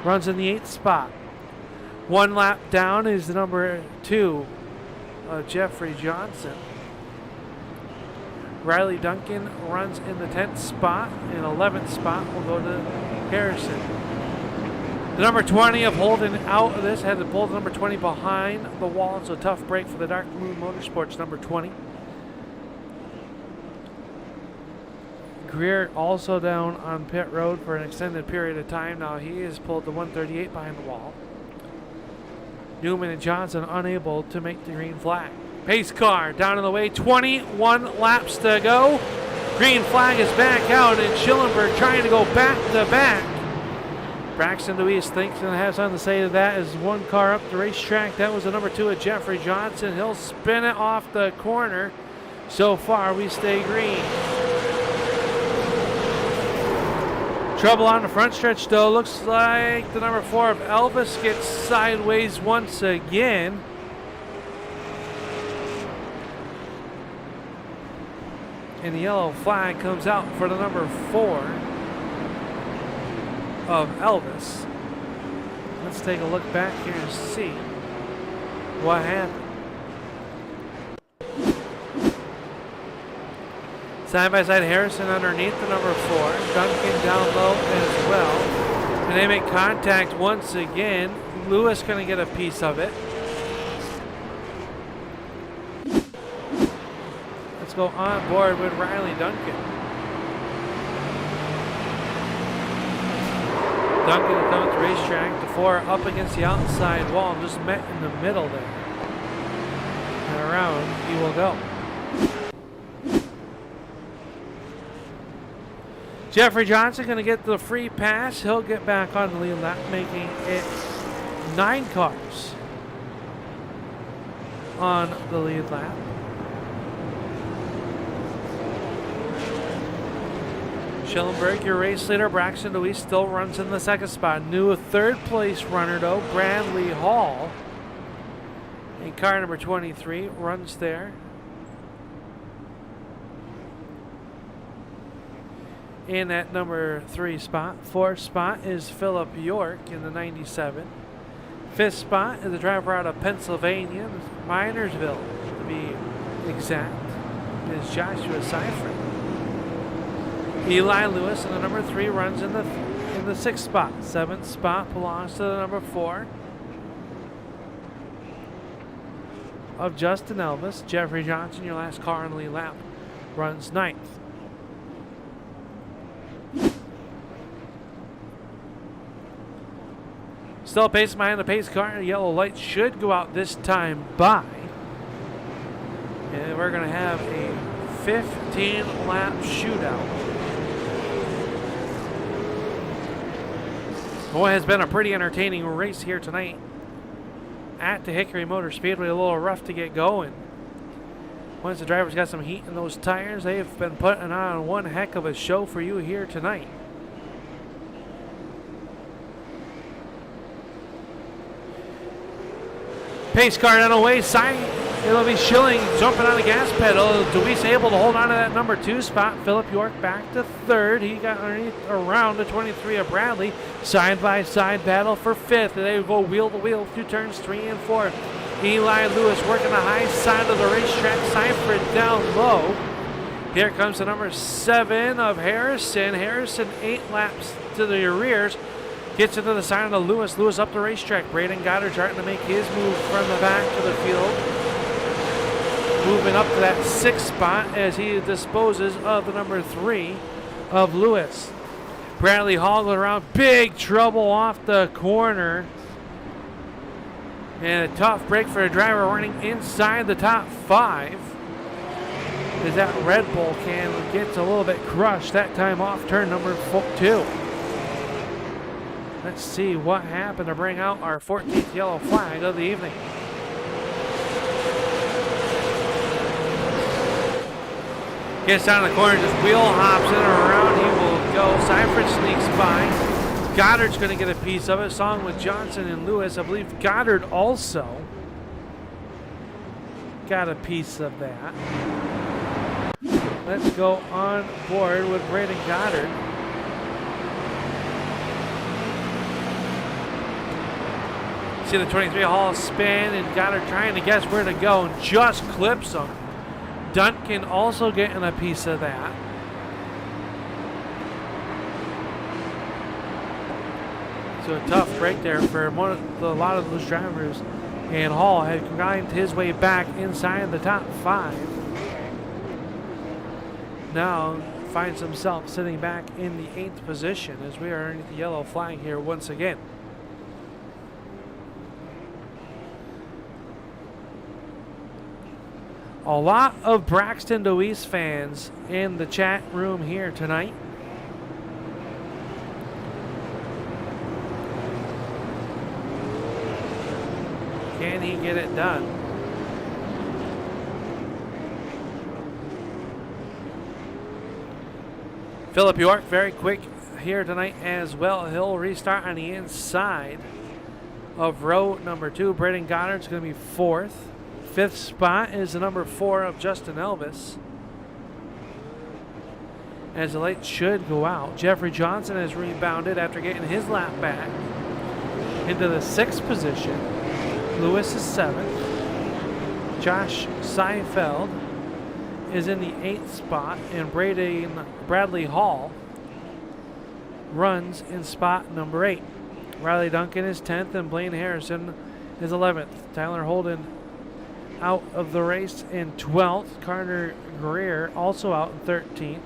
runs in the 8th spot. 1 lap down is the number 2, Jeffrey Johnson. Riley Duncan runs in the 10th spot. In 11th spot will go to Harrison. The number 20 of Holden out of this, had to pull the number 20 behind the wall. It's a tough break for the Dark Moon Motorsports number 20. Greer also down on pit road for an extended period of time. Now he has pulled the 138 behind the wall. Newman and Johnson unable to make the green flag. Pace car down in the way, 21 laps to go. Green flag is back out, and Schillenberg trying to go back to back. Braxton Deweese thinks and has something to say to that as one car up the racetrack. That was the number 2 of Jeffrey Johnson. He'll spin it off the corner. So far, we stay green. Trouble on the front stretch, though. Looks like the number 4 of Elvis gets sideways once again. And the yellow flag comes out for the number 4 of Elvis. Let's take a look back here and see what happened. Side by side Harrison underneath the number 4. Duncan down low as well. And they make contact once again. Lewis going to get a piece of it. Let's go on board with Riley Duncan. Duncan comes to the racetrack. The 4 up against the outside wall. Just met in the middle there. And around he will go. Jeffrey Johnson going to get the free pass. He'll get back on the lead lap, making it 9 cars on the lead lap. Schillenberg, your race leader. Braxton Deweese still runs in the 2nd spot. New 3rd place runner, though, Bradley Hall. And car number 23 runs there. In at number 3 spot. 4th spot is Philip York in the 97. 5th spot is the driver out of Pennsylvania, Minersville to be exact, is Joshua Seifert. Eli Lewis in the number 3 runs in the 6th spot. 7th spot belongs to the number 4 of Justin Elvis. Jeffrey Johnson, your last car on the lead lap, runs 9th. Still pacing behind the pace car. The yellow light should go out this time by. And we're going to have a 15-lap shootout. Boy, has been a pretty entertaining race here tonight at the Hickory Motorspeedway. A little rough to get going. Once the drivers got some heat in those tires, they've been putting on one heck of a show for you here tonight. Pace car down the way, it'll be Schilling jumping on the gas pedal. Deweese able to hold on to that number 2 spot. Philip York back to 3rd. He got underneath around the 23 of Bradley. Side by side battle for 5th. They go wheel to wheel through turns 3 and 4. Eli Lewis working the high side of the racetrack. Seifert down low. Here comes the number 7 of Harrison. Harrison 8 laps to the rears. Gets into the side of the Lewis. Lewis up the racetrack. Braden Goddard starting to make his move from the back of the field. Moving up to that 6th spot as he disposes of the number 3 of Lewis. Bradley Hall going around. Big trouble off the corner. And a tough break for a driver running inside the top 5. As that Red Bull can gets a little bit crushed. That time off turn number 2. Let's see what happened to bring out our 14th yellow flag of the evening. Gets down the corner, just wheel hops in and around. He will go. Seifert sneaks by. Goddard's going to get a piece of it. Song with Johnson and Lewis. I believe Goddard also got a piece of that. Let's go on board with Braden Goddard. See the 23 Hall spin, and Goddard trying to guess where to go and just clips him. Duncan also getting a piece of that. So a tough break there for a lot of those drivers. And Hall had climbed his way back inside the top 5. Now finds himself sitting back in the 8th position as we are underneath the yellow flag here once again. A lot of Braxton Deweese fans in the chat room here tonight. Can he get it done? Philip York very quick here tonight as well. He'll restart on the inside of row number 2. Braden Goddard's going to be 4th. 5th spot is the number 4 of Justin Elvis. As the light should go out. Jeffrey Johnson has rebounded after getting his lap back into the 6th position. Lewis is 7th. Josh Seifeld is in the 8th spot, and Bradley Hall runs in spot number 8. Riley Duncan is 10th, and Blaine Harrison is 11th. Tyler Holden out of the race in 12th. Carter Greer also out in 13th.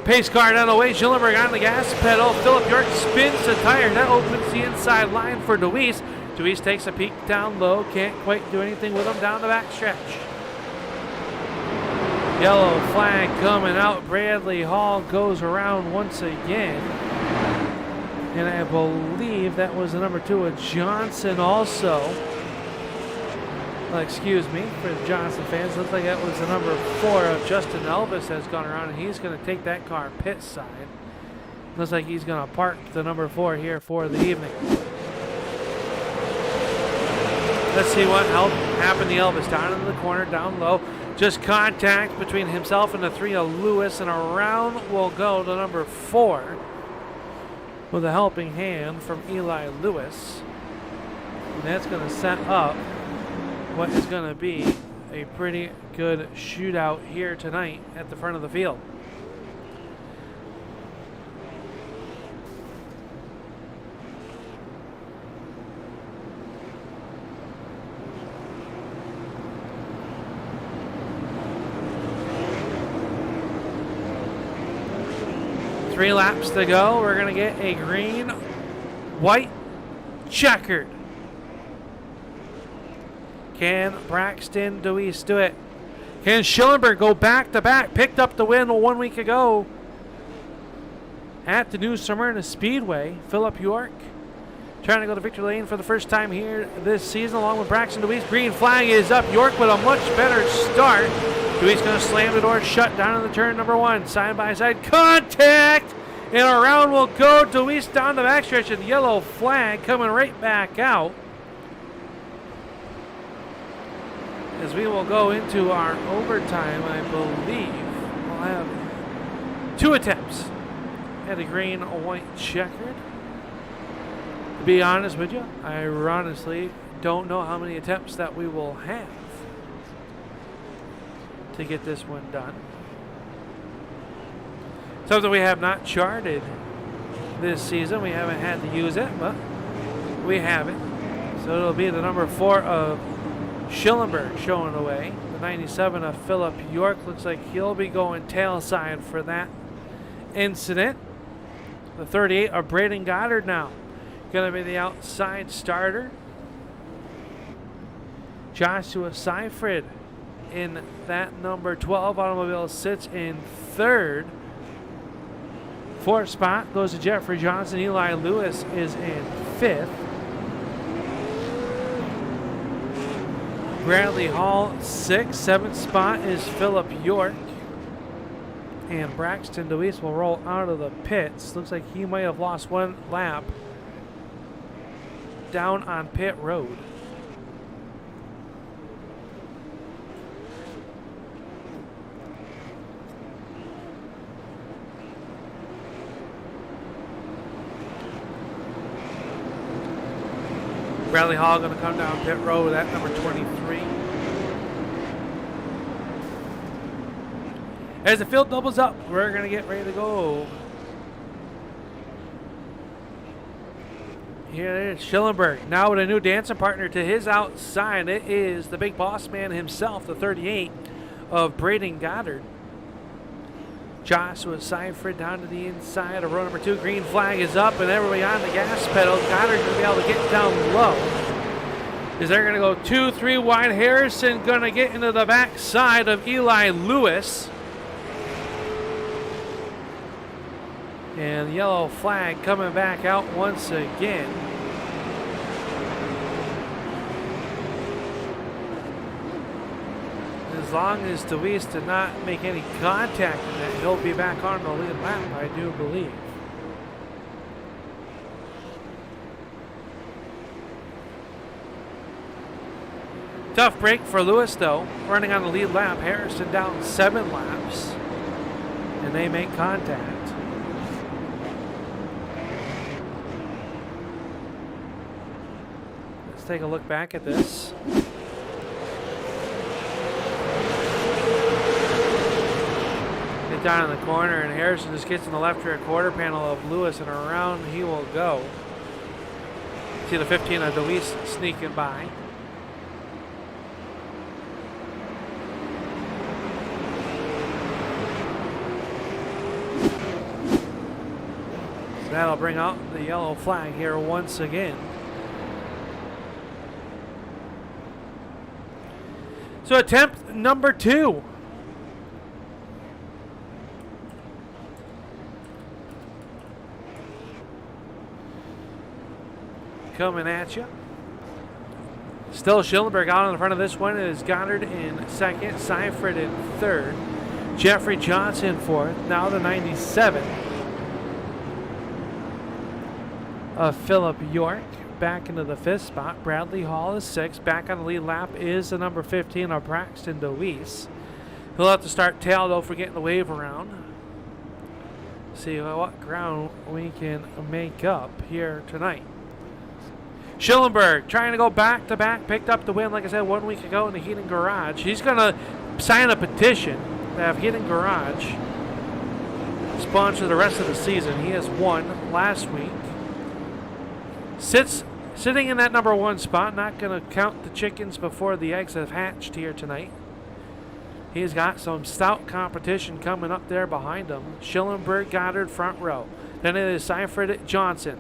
Pace car down the way. Schillenberg on the gas pedal. Philip York spins the tire. That opens the inside line for Deweese. Deweese takes a peek down low. Can't quite do anything with him down the back stretch. Yellow flag coming out. Bradley Hall goes around once again. And I believe that was the number 2 of Johnson also. Excuse me, for the Johnson fans, looks like that was the number 4 of Justin Elvis has gone around, and he's going to take that car pit side. Looks like he's going to park the number 4 here for the evening. Let's see what happened to Elvis. Down in the corner, down low. Just contact between himself and the 3 of Lewis, and around will go the number 4 with a helping hand from Eli Lewis. And that's going to set up what is going to be a pretty good shootout here tonight at the front of the field. Three laps to go. We're going to get a green, white, checkered. Can Braxton Deweese do it? Can Schillenberg go back-to-back? Picked up the win 1 week ago at the New Smyrna Speedway. Philip York trying to go to victory lane for the first time here this season along with Braxton Deweese. Green flag is up. York with a much better start. Deweese going to slam the door shut down in the turn number 1. Side-by-side contact. And around will go. Deweese down the backstretch, and the yellow flag coming right back out. As we will go into our overtime, I believe we'll have 2 attempts at a green, a white checkered. To be honest with you, I honestly don't know how many attempts that we will have to get this one done. Something we have not charted this season. We haven't had to use it, but we have it. So it'll be the number 4 of Schillenberg showing away. The 97 of Philip York looks like he'll be going tail side for that incident. The 38 of Braden Goddard now going to be the outside starter. Joshua Seifried in that number 12 automobile sits in 3rd. 4th spot goes to Jeffrey Johnson. Eli Lewis is in 5th. Bradley Hall 6th. 7th spot is Philip York. And Braxton Deweese will roll out of the pits. Looks like he might have lost 1 lap down on pit road. Bradley Hall going to come down pit road at number 23. As the field doubles up, we're going to get ready to go. Here it is, Schillenberg, now with a new dancing partner to his outside. It is the big boss man himself, the 38 of Braden Goddard. Joshua Seifert down to the inside of row number 2. Green flag is up and everybody on the gas pedal. Goddard going to be able to get down low. Is they're going to go 2-3 wide. Harrison going to get into the back side of Eli Lewis. And the yellow flag coming back out once again. As long as Deweese did not make any contact in that, he'll be back on the lead lap, I do believe. Tough break for Lewis, though. Running on the lead lap. Harrison down 7 laps. And they make contact. Let's take a look back at this. Get down in the corner, and Harrison just gets in the left rear quarter panel of Lewis, and around he will go. See the 15 of Deweese sneaking by. So that'll bring out the yellow flag here once again. So attempt number 2. Coming at you. Still Schillenberg out in the front of this one. It is Goddard in second, Seifert in third, Jeffrey Johnson fourth. Now the 97 of Philip York back into the 5th spot. Bradley Hall is 6th. Back on the lead lap is the number 15 of Braxton Deweese. He'll have to start tail though for getting the wave around. See what ground we can make up here tonight. Schillenberg trying to go back to back, picked up the win, like I said, 1 week ago in the Heddens Garage. He's going to sign a petition to have Heddens Garage sponsor the rest of the season. He has won last week. Sitting in that number 1 spot, not going to count the chickens before the eggs have hatched here tonight. He's got some stout competition coming up there behind him. Schillenberg, Goddard, front row. Then it is Seifert, Johnson,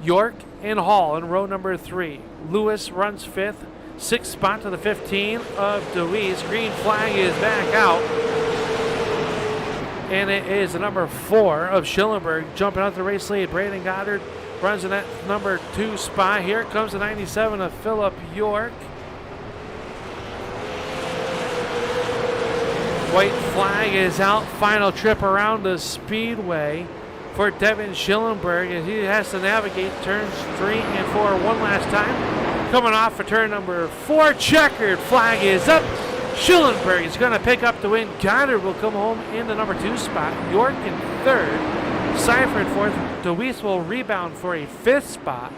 York and Hall in row number 3. Lewis runs 5th. 6th spot to the 15 of Deweese. Green flag is back out. And it is the number 4 of Schillenberg jumping out the race lead. Braden Goddard runs in that number 2 spot. Here comes the 97 of Philip York. White flag is out. Final trip around the Speedway for Devin Schillenberg as he has to navigate turns 3 and 4 one last time. Coming off for turn number 4, checkered flag is up. Schillenberg is going to pick up the win. Goddard will come home in the number 2 spot. York in 3rd. Seifert 4th. Deweese will rebound for a 5th spot.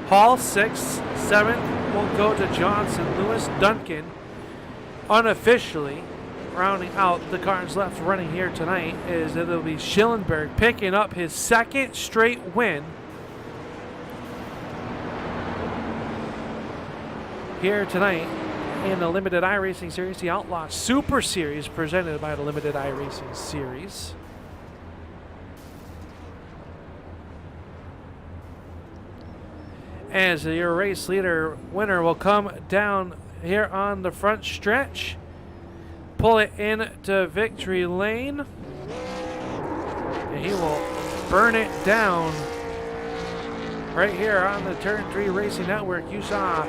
Hall 6th. 7th will go to Johnson. Lewis, Duncan unofficially rounding out the cars left running here tonight is that it'll be Schillenberg picking up his 2nd straight win here tonight in the Limited iRacing Series, the Outlaw Super Series presented by the Limited iRacing Series. As your race leader winner will come down here on the front stretch. Pull it into victory lane. And he will burn it down right here on the Turn 3 Racing Network. You saw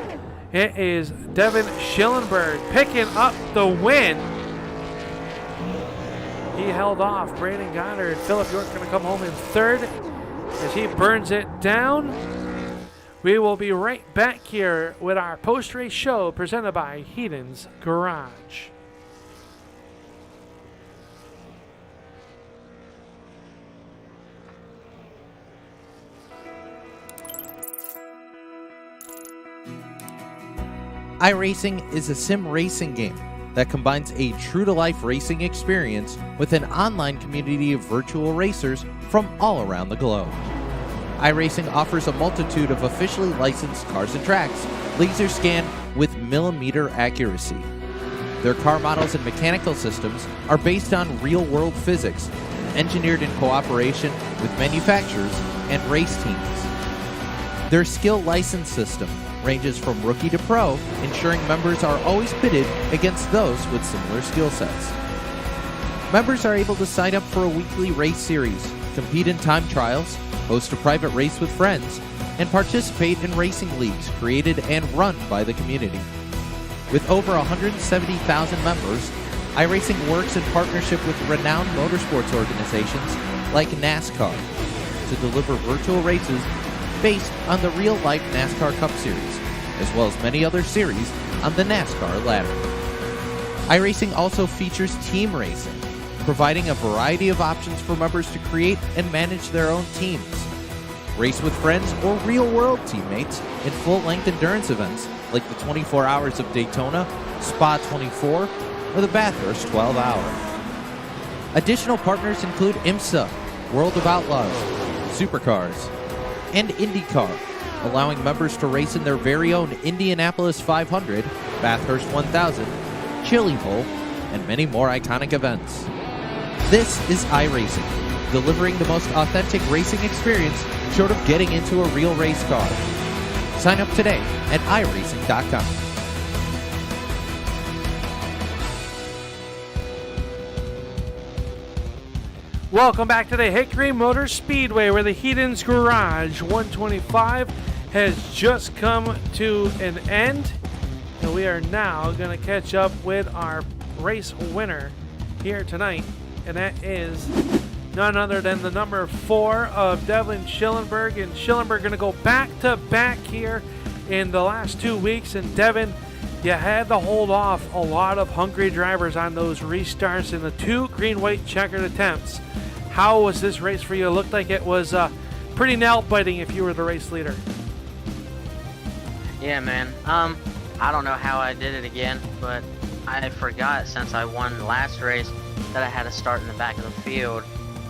it is Devin Schillenberg picking up the win. He held off Braden Goddard. Philip York going to come home in 3rd as he burns it down. We will be right back here with our post-race show presented by Heddens Garage. iRacing is a sim racing game that combines a true-to-life racing experience with an online community of virtual racers from all around the globe. iRacing offers a multitude of officially licensed cars and tracks, laser scanned with millimeter accuracy. Their car models and mechanical systems are based on real-world physics, engineered in cooperation with manufacturers and race teams. Their skill license system ranges from rookie to pro, ensuring members are always pitted against those with similar skill sets. Members are able to sign up for a weekly race series, compete in time trials, host a private race with friends, and participate in racing leagues created and run by the community. With over 170,000 members, iRacing works in partnership with renowned motorsports organizations like NASCAR to deliver virtual races based on the real-life NASCAR Cup Series, as well as many other series on the NASCAR ladder. iRacing also features team racing, providing a variety of options for members to create and manage their own teams. Race with friends or real-world teammates in full-length endurance events like the 24 Hours of Daytona, Spa 24, or the Bathurst 12 Hour. Additional partners include IMSA, World of Outlaws, Supercars, and IndyCar, allowing members to race in their very own Indianapolis 500, Bathurst 1000, Chili Bowl, and many more iconic events. This is iRacing, delivering the most authentic racing experience short of getting into a real race car. Sign up today at iRacing.com. Welcome back to the Hickory Motorspeedway, where the Heddens Garage 125 has just come to an end, and we are now going to catch up with our race winner here tonight, and that is none other than the number 4 of Devlin Schillenberg, and Schillenberg going to go back-to-back here in the last 2 weeks, and Devin, you had to hold off a lot of hungry drivers on those restarts in the 2 green-white checkered attempts. How was this race for you? It looked like it was pretty nail-biting if you were the race leader. Yeah, man. I don't know how I did it again, but I forgot since I won the last race that I had to start in the back of the field.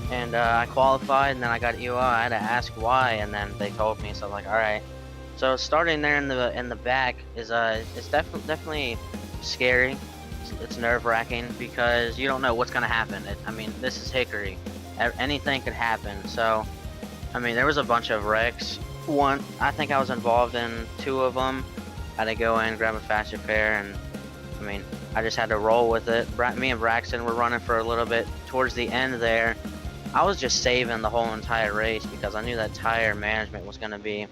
And I qualified, and then I got UI. I had to ask why, and then they told me, so I'm like, all right. So starting there in the back is it's definitely scary. It's nerve-wracking because you don't know what's gonna happen. I mean, this is Hickory. Anything could happen. So, I mean, there was a bunch of wrecks. I think I was involved in 2 of them. I had to go in, grab a faster pair, and I mean, I just had to roll with it. Me and Braxton were running for a little bit towards the end there. I was just saving the whole entire race because I knew that tire management was going to be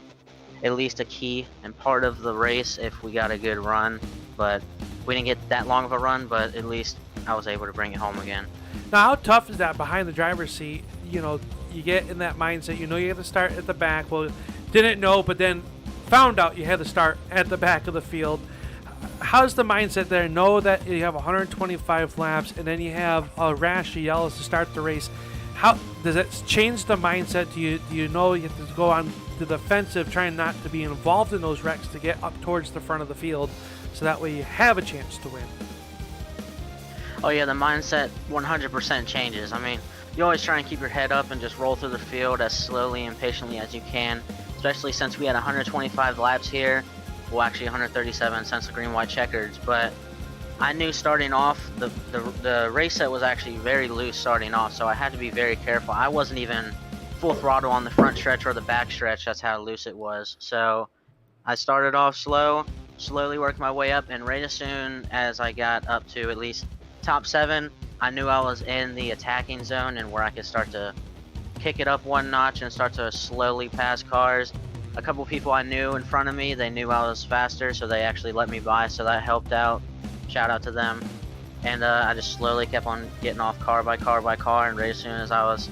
at least a key and part of the race if we got a good run. But we didn't get that long of a run, but at least I was able to bring it home again. Now, how tough is that behind the driver's seat? You know, you get in that mindset, you know you have to start at the back. Well, didn't know, but then found out you had to start at the back of the field. How's the mindset there? Know that you have 125 laps, and then you have a rash of yellows to start the race. How does it change the mindset? Do you know you have to go on the defensive, trying not to be involved in those wrecks to get up towards the front of the field, so that way you have a chance to win? Oh yeah, the mindset 100% changes. I mean, you always try and keep your head up and just roll through the field as slowly and patiently as you can, especially since we had 125 laps here. Well, actually 137 since the green-white checkers, but I knew starting off, the race set was actually very loose starting off, so I had to be very careful. I wasn't even full throttle on the front stretch or the back stretch. That's how loose it was. So I started off slow, slowly worked my way up, and right as soon as I got up to at least top 7, I knew I was in the attacking zone and where I could start to kick it up one notch and start to slowly pass cars. A couple people I knew in front of me, they knew I was faster, so they actually let me by, so that helped out. Shout out to them. And I just slowly kept on getting off car by car by car, and right as soon as I was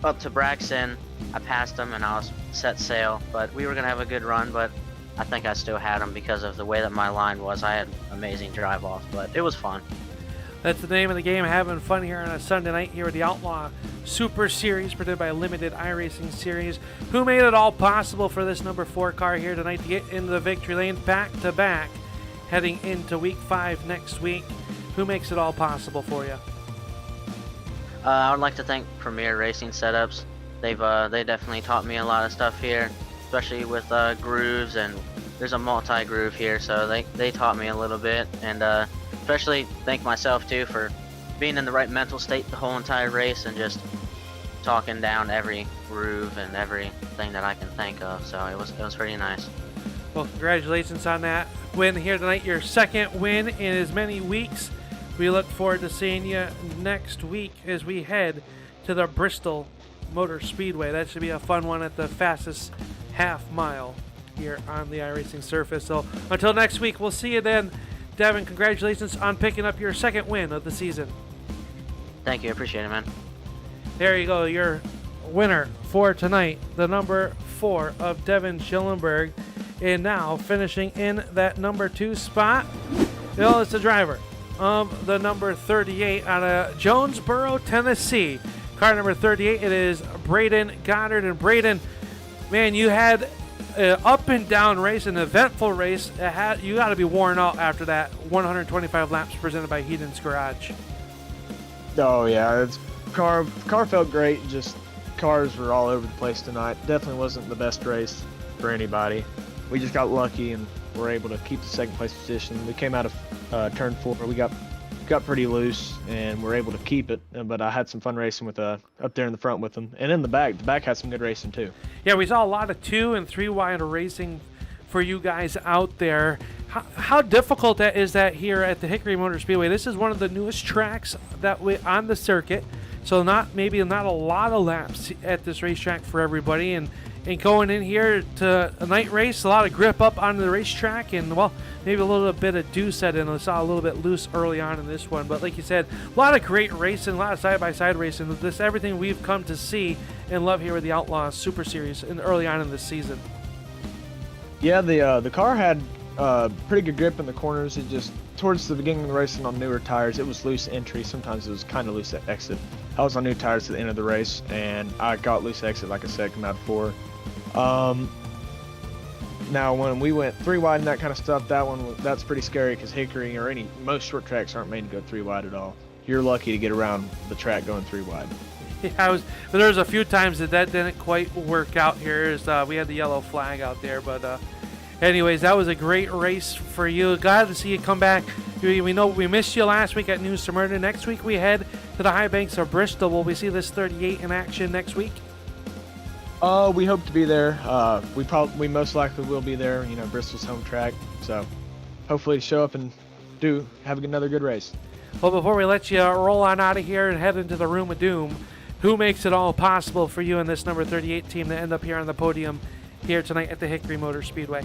up to Braxton, I passed him and I was set sail. But we were going to have a good run, but I think I still had him because of the way that my line was. I had amazing drive off, but it was fun. That's the name of the game, having fun here on a Sunday night here at the Outlaw Super Series, presented by Limited iRacing Series. Who made it all possible for this number 4 car here tonight to get into the victory lane back to back heading into week 5 next week. Who makes it all possible for you? I would like to thank Premier Racing Setups. They definitely taught me a lot of stuff here, especially with grooves, and there's a multi-groove here, so they taught me a little bit. And especially thank myself too for being in the right mental state the whole entire race and just talking down every groove and everything that I can think of. So it was pretty nice. Well, congratulations on that win here tonight, your second win in as many weeks. We look forward to seeing you next week as we head to the Bristol Motorspeedway. That should be a fun one at the fastest half mile here on the iRacing surface. So until next week, we'll see you then. Devin, congratulations on picking up your second win of the season. Thank you, I appreciate it, man. There you go, your winner for tonight, the number 4 of Devin Schillenberg. And now finishing in that number 2 spot, it's the driver of the number 38 out of Jonesboro, Tennessee. Car number 38, it is Braden Goddard. And Braden, man, you had an up and down race, an eventful race. You got to be worn out after that 125 laps presented by Heddens Garage. Oh yeah, car felt great. Just cars were all over the place tonight. Definitely wasn't the best race for anybody. We just got lucky and were able to keep the second place position. We came out of turn 4. We got pretty loose and were able to keep it. But I had some fun racing with up there in the front with them, and in the back. The back had some good racing too. Yeah, we saw a lot of 2 and 3 wide racing for you guys out there. How difficult that is that here at the Hickory Motorspeedway? This is one of the newest tracks that on the circuit, so maybe not a lot of laps at this racetrack for everybody. And going in here to a night race, a lot of grip up on the racetrack, and well, maybe a little bit of dew set in. I saw a little bit loose early on in this one, but like you said, a lot of great racing, a lot of side-by-side racing. This everything we've come to see and love here with the Outlaw Super Series early on in this season. Yeah, the car had pretty good grip in the corners. It just towards the beginning of the racing on newer tires, it was loose entry. Sometimes it was kind of loose at exit. I was on new tires at the end of the race, and I got loose exit, like I said, come out of 4. Now when we went 3 wide and that kind of stuff, that's pretty scary because Hickory or most short tracks aren't made to go 3 wide at all. You're lucky to get around the track going 3 wide. Yeah, but there was a few times that didn't quite work out here. We had the yellow flag out there, but anyways, that was a great race for you. Glad to see you come back. We know we missed you last week at News to Murder. Next week we head to the high banks of Bristol. Will we see this 38 in action next week? We hope to be there. We most likely will be there. Bristol's home track, so hopefully show up and have another good race. Well, before we let you roll on out of here and head into the Room of Doom, who makes it all possible for you and this number 38 team to end up here on the podium here tonight at the Hickory Motorspeedway?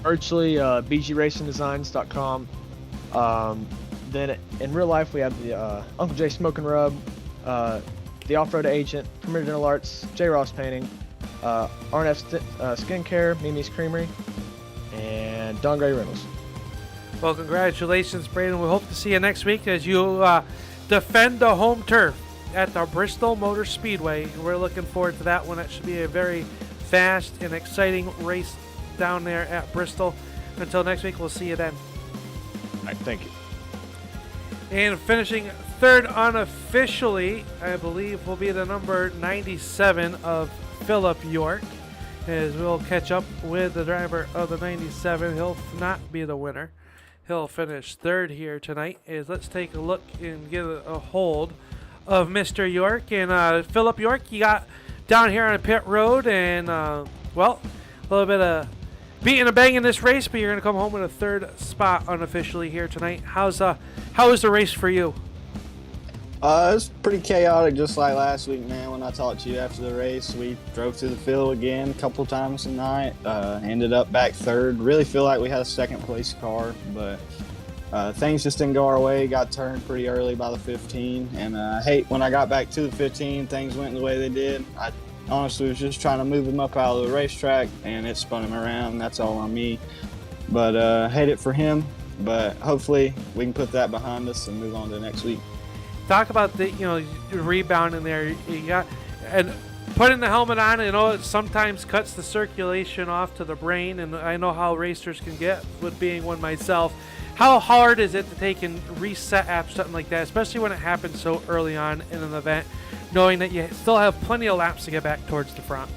Virtually, bgracingdesigns.com. Then in real life, we have the Uncle J Smoke and Rub, the Off-Road Agent, Premier Dental Arts, J Ross Painting, R&F Skincare, Mimi's Creamery, and Don Gray Reynolds. Well, congratulations, Braden. We hope to see you next week as you defend the home turf at the Bristol Motor Speedway. We're looking forward to that one. That should be a very fast and exciting race down there at Bristol. Until next week, we'll see you then. All right, thank you. And finishing third unofficially, I believe, will be the number 97 of Philip York. As we'll catch up with the driver of the 97. He'll not be the winner. He'll finish third here tonight. Let's take a look and get a hold of Mr. York. And Philip York, you got down here on pit road, and well, a little bit of beating and banging this race, but you're going to come home with a third spot unofficially here tonight. How was the race for you? It's pretty chaotic, just like last week, man. When I talked to you after the race, we drove through the field again a couple times tonight. Ended up back third. Really feel like we had a second place car, but things just didn't go our way. Got turned pretty early by the 15, and I hate when I got back to the 15, things went the way they did. I honestly was just trying to move him up out of the racetrack, and it spun him around. That's all on me, but hate it for him. But hopefully we can put that behind us and move on to next week. Talk about the rebound in there. You got, and Putting the helmet on, I know it sometimes cuts the circulation off to the brain, and I know how racers can get with being one myself. How hard is it to take and reset after something like that, especially when it happens so early on in an event, knowing that you still have plenty of laps to get back towards the front?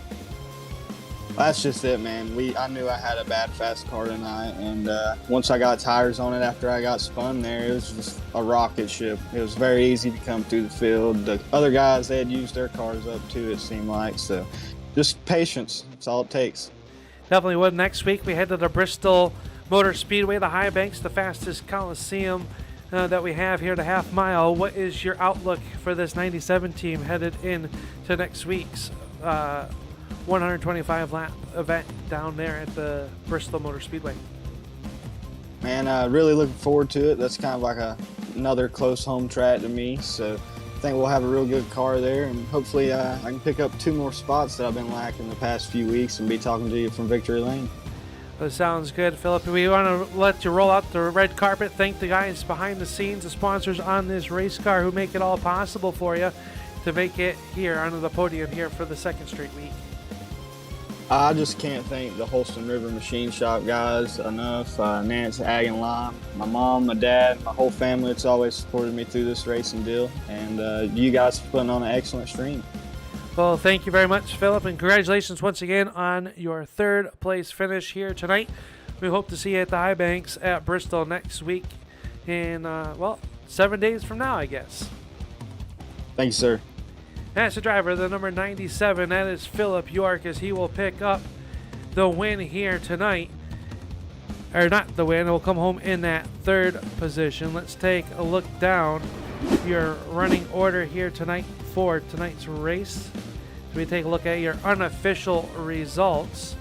That's just it, man. I knew I had a bad fast car tonight, and once I got tires on it after I got spun there, it was just a rocket ship. It was very easy to come through the field. The other guys, they had used their cars up too, it seemed like. So just patience. That's all it takes. Definitely would. Next week, we head to the Bristol Motorspeedway, the High Banks, the fastest Coliseum that we have here, the half mile. What is your outlook for this 97 team headed into next week's 125 lap event down there at the Bristol Motor Speedway? Man, really looking forward to it. That's kind of like another close home track to me. So I think we'll have a real good car there, and hopefully I can pick up 2 more spots that I've been lacking the past few weeks and be talking to you from victory lane. That sounds good, Philip. We want to let you roll out the red carpet. Thank the guys behind the scenes, the sponsors on this race car who make it all possible for you to make it here onto the podium here for the second straight week. I just can't thank the Holston River Machine Shop guys enough. Nance, Ag, and Lime, my mom, my dad, my whole family. It's always supported me through this racing deal. And you guys are putting on an excellent stream. Well, thank you very much, Philip, and congratulations once again on your 3rd place finish here tonight. We hope to see you at the High Banks at Bristol next week in, 7 days from now, I guess. Thank you, sir. That's the driver, the number 97. That is Philip York, as he will pick up the win here tonight. Or not the win, he'll come home in that 3rd position. Let's take a look down your running order here tonight for tonight's race. So we take a look at your unofficial results.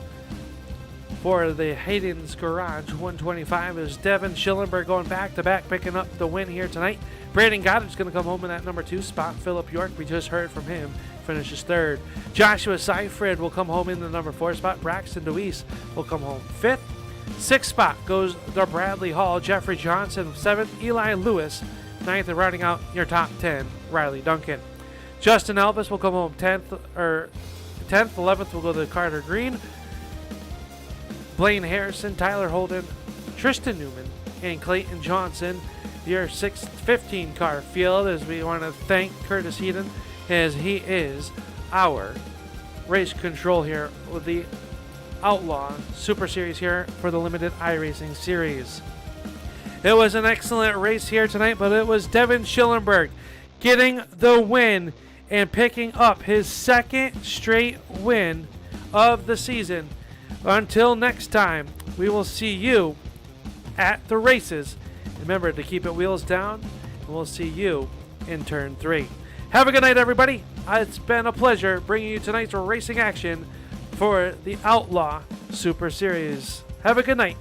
For the Heddens Garage 125 is Devin Schillenberg going back-to-back, picking up the win here tonight. Brandon Goddard's going to come home in that number 2 spot. Philip York, we just heard from him, finishes 3rd. Joshua Seifrid will come home in the number 4 spot. Braxton DeWeese will come home 5th. 6th spot goes the Bradley Hall. Jeffrey Johnson 7th. Eli Lewis 9th, and rounding out your top 10, Riley Duncan. Justin Elvis will come home 10th. 11th will go to Carter Green. Blaine Harrison, Tyler Holden, Tristan Newman, and Clayton Johnson, your 15 car field, as we want to thank Curtis Heaton, as he is our race control here with the Outlaw Super Series here for the limited iRacing series. It was an excellent race here tonight, but it was Devin Schillenberg getting the win and picking up his 2nd straight win of the season. Until next time, we will see you at the races. Remember to keep it wheels down, and we'll see you in turn 3. Have a good night, everybody. It's been a pleasure bringing you tonight's racing action for the Outlaw Super Series. Have a good night.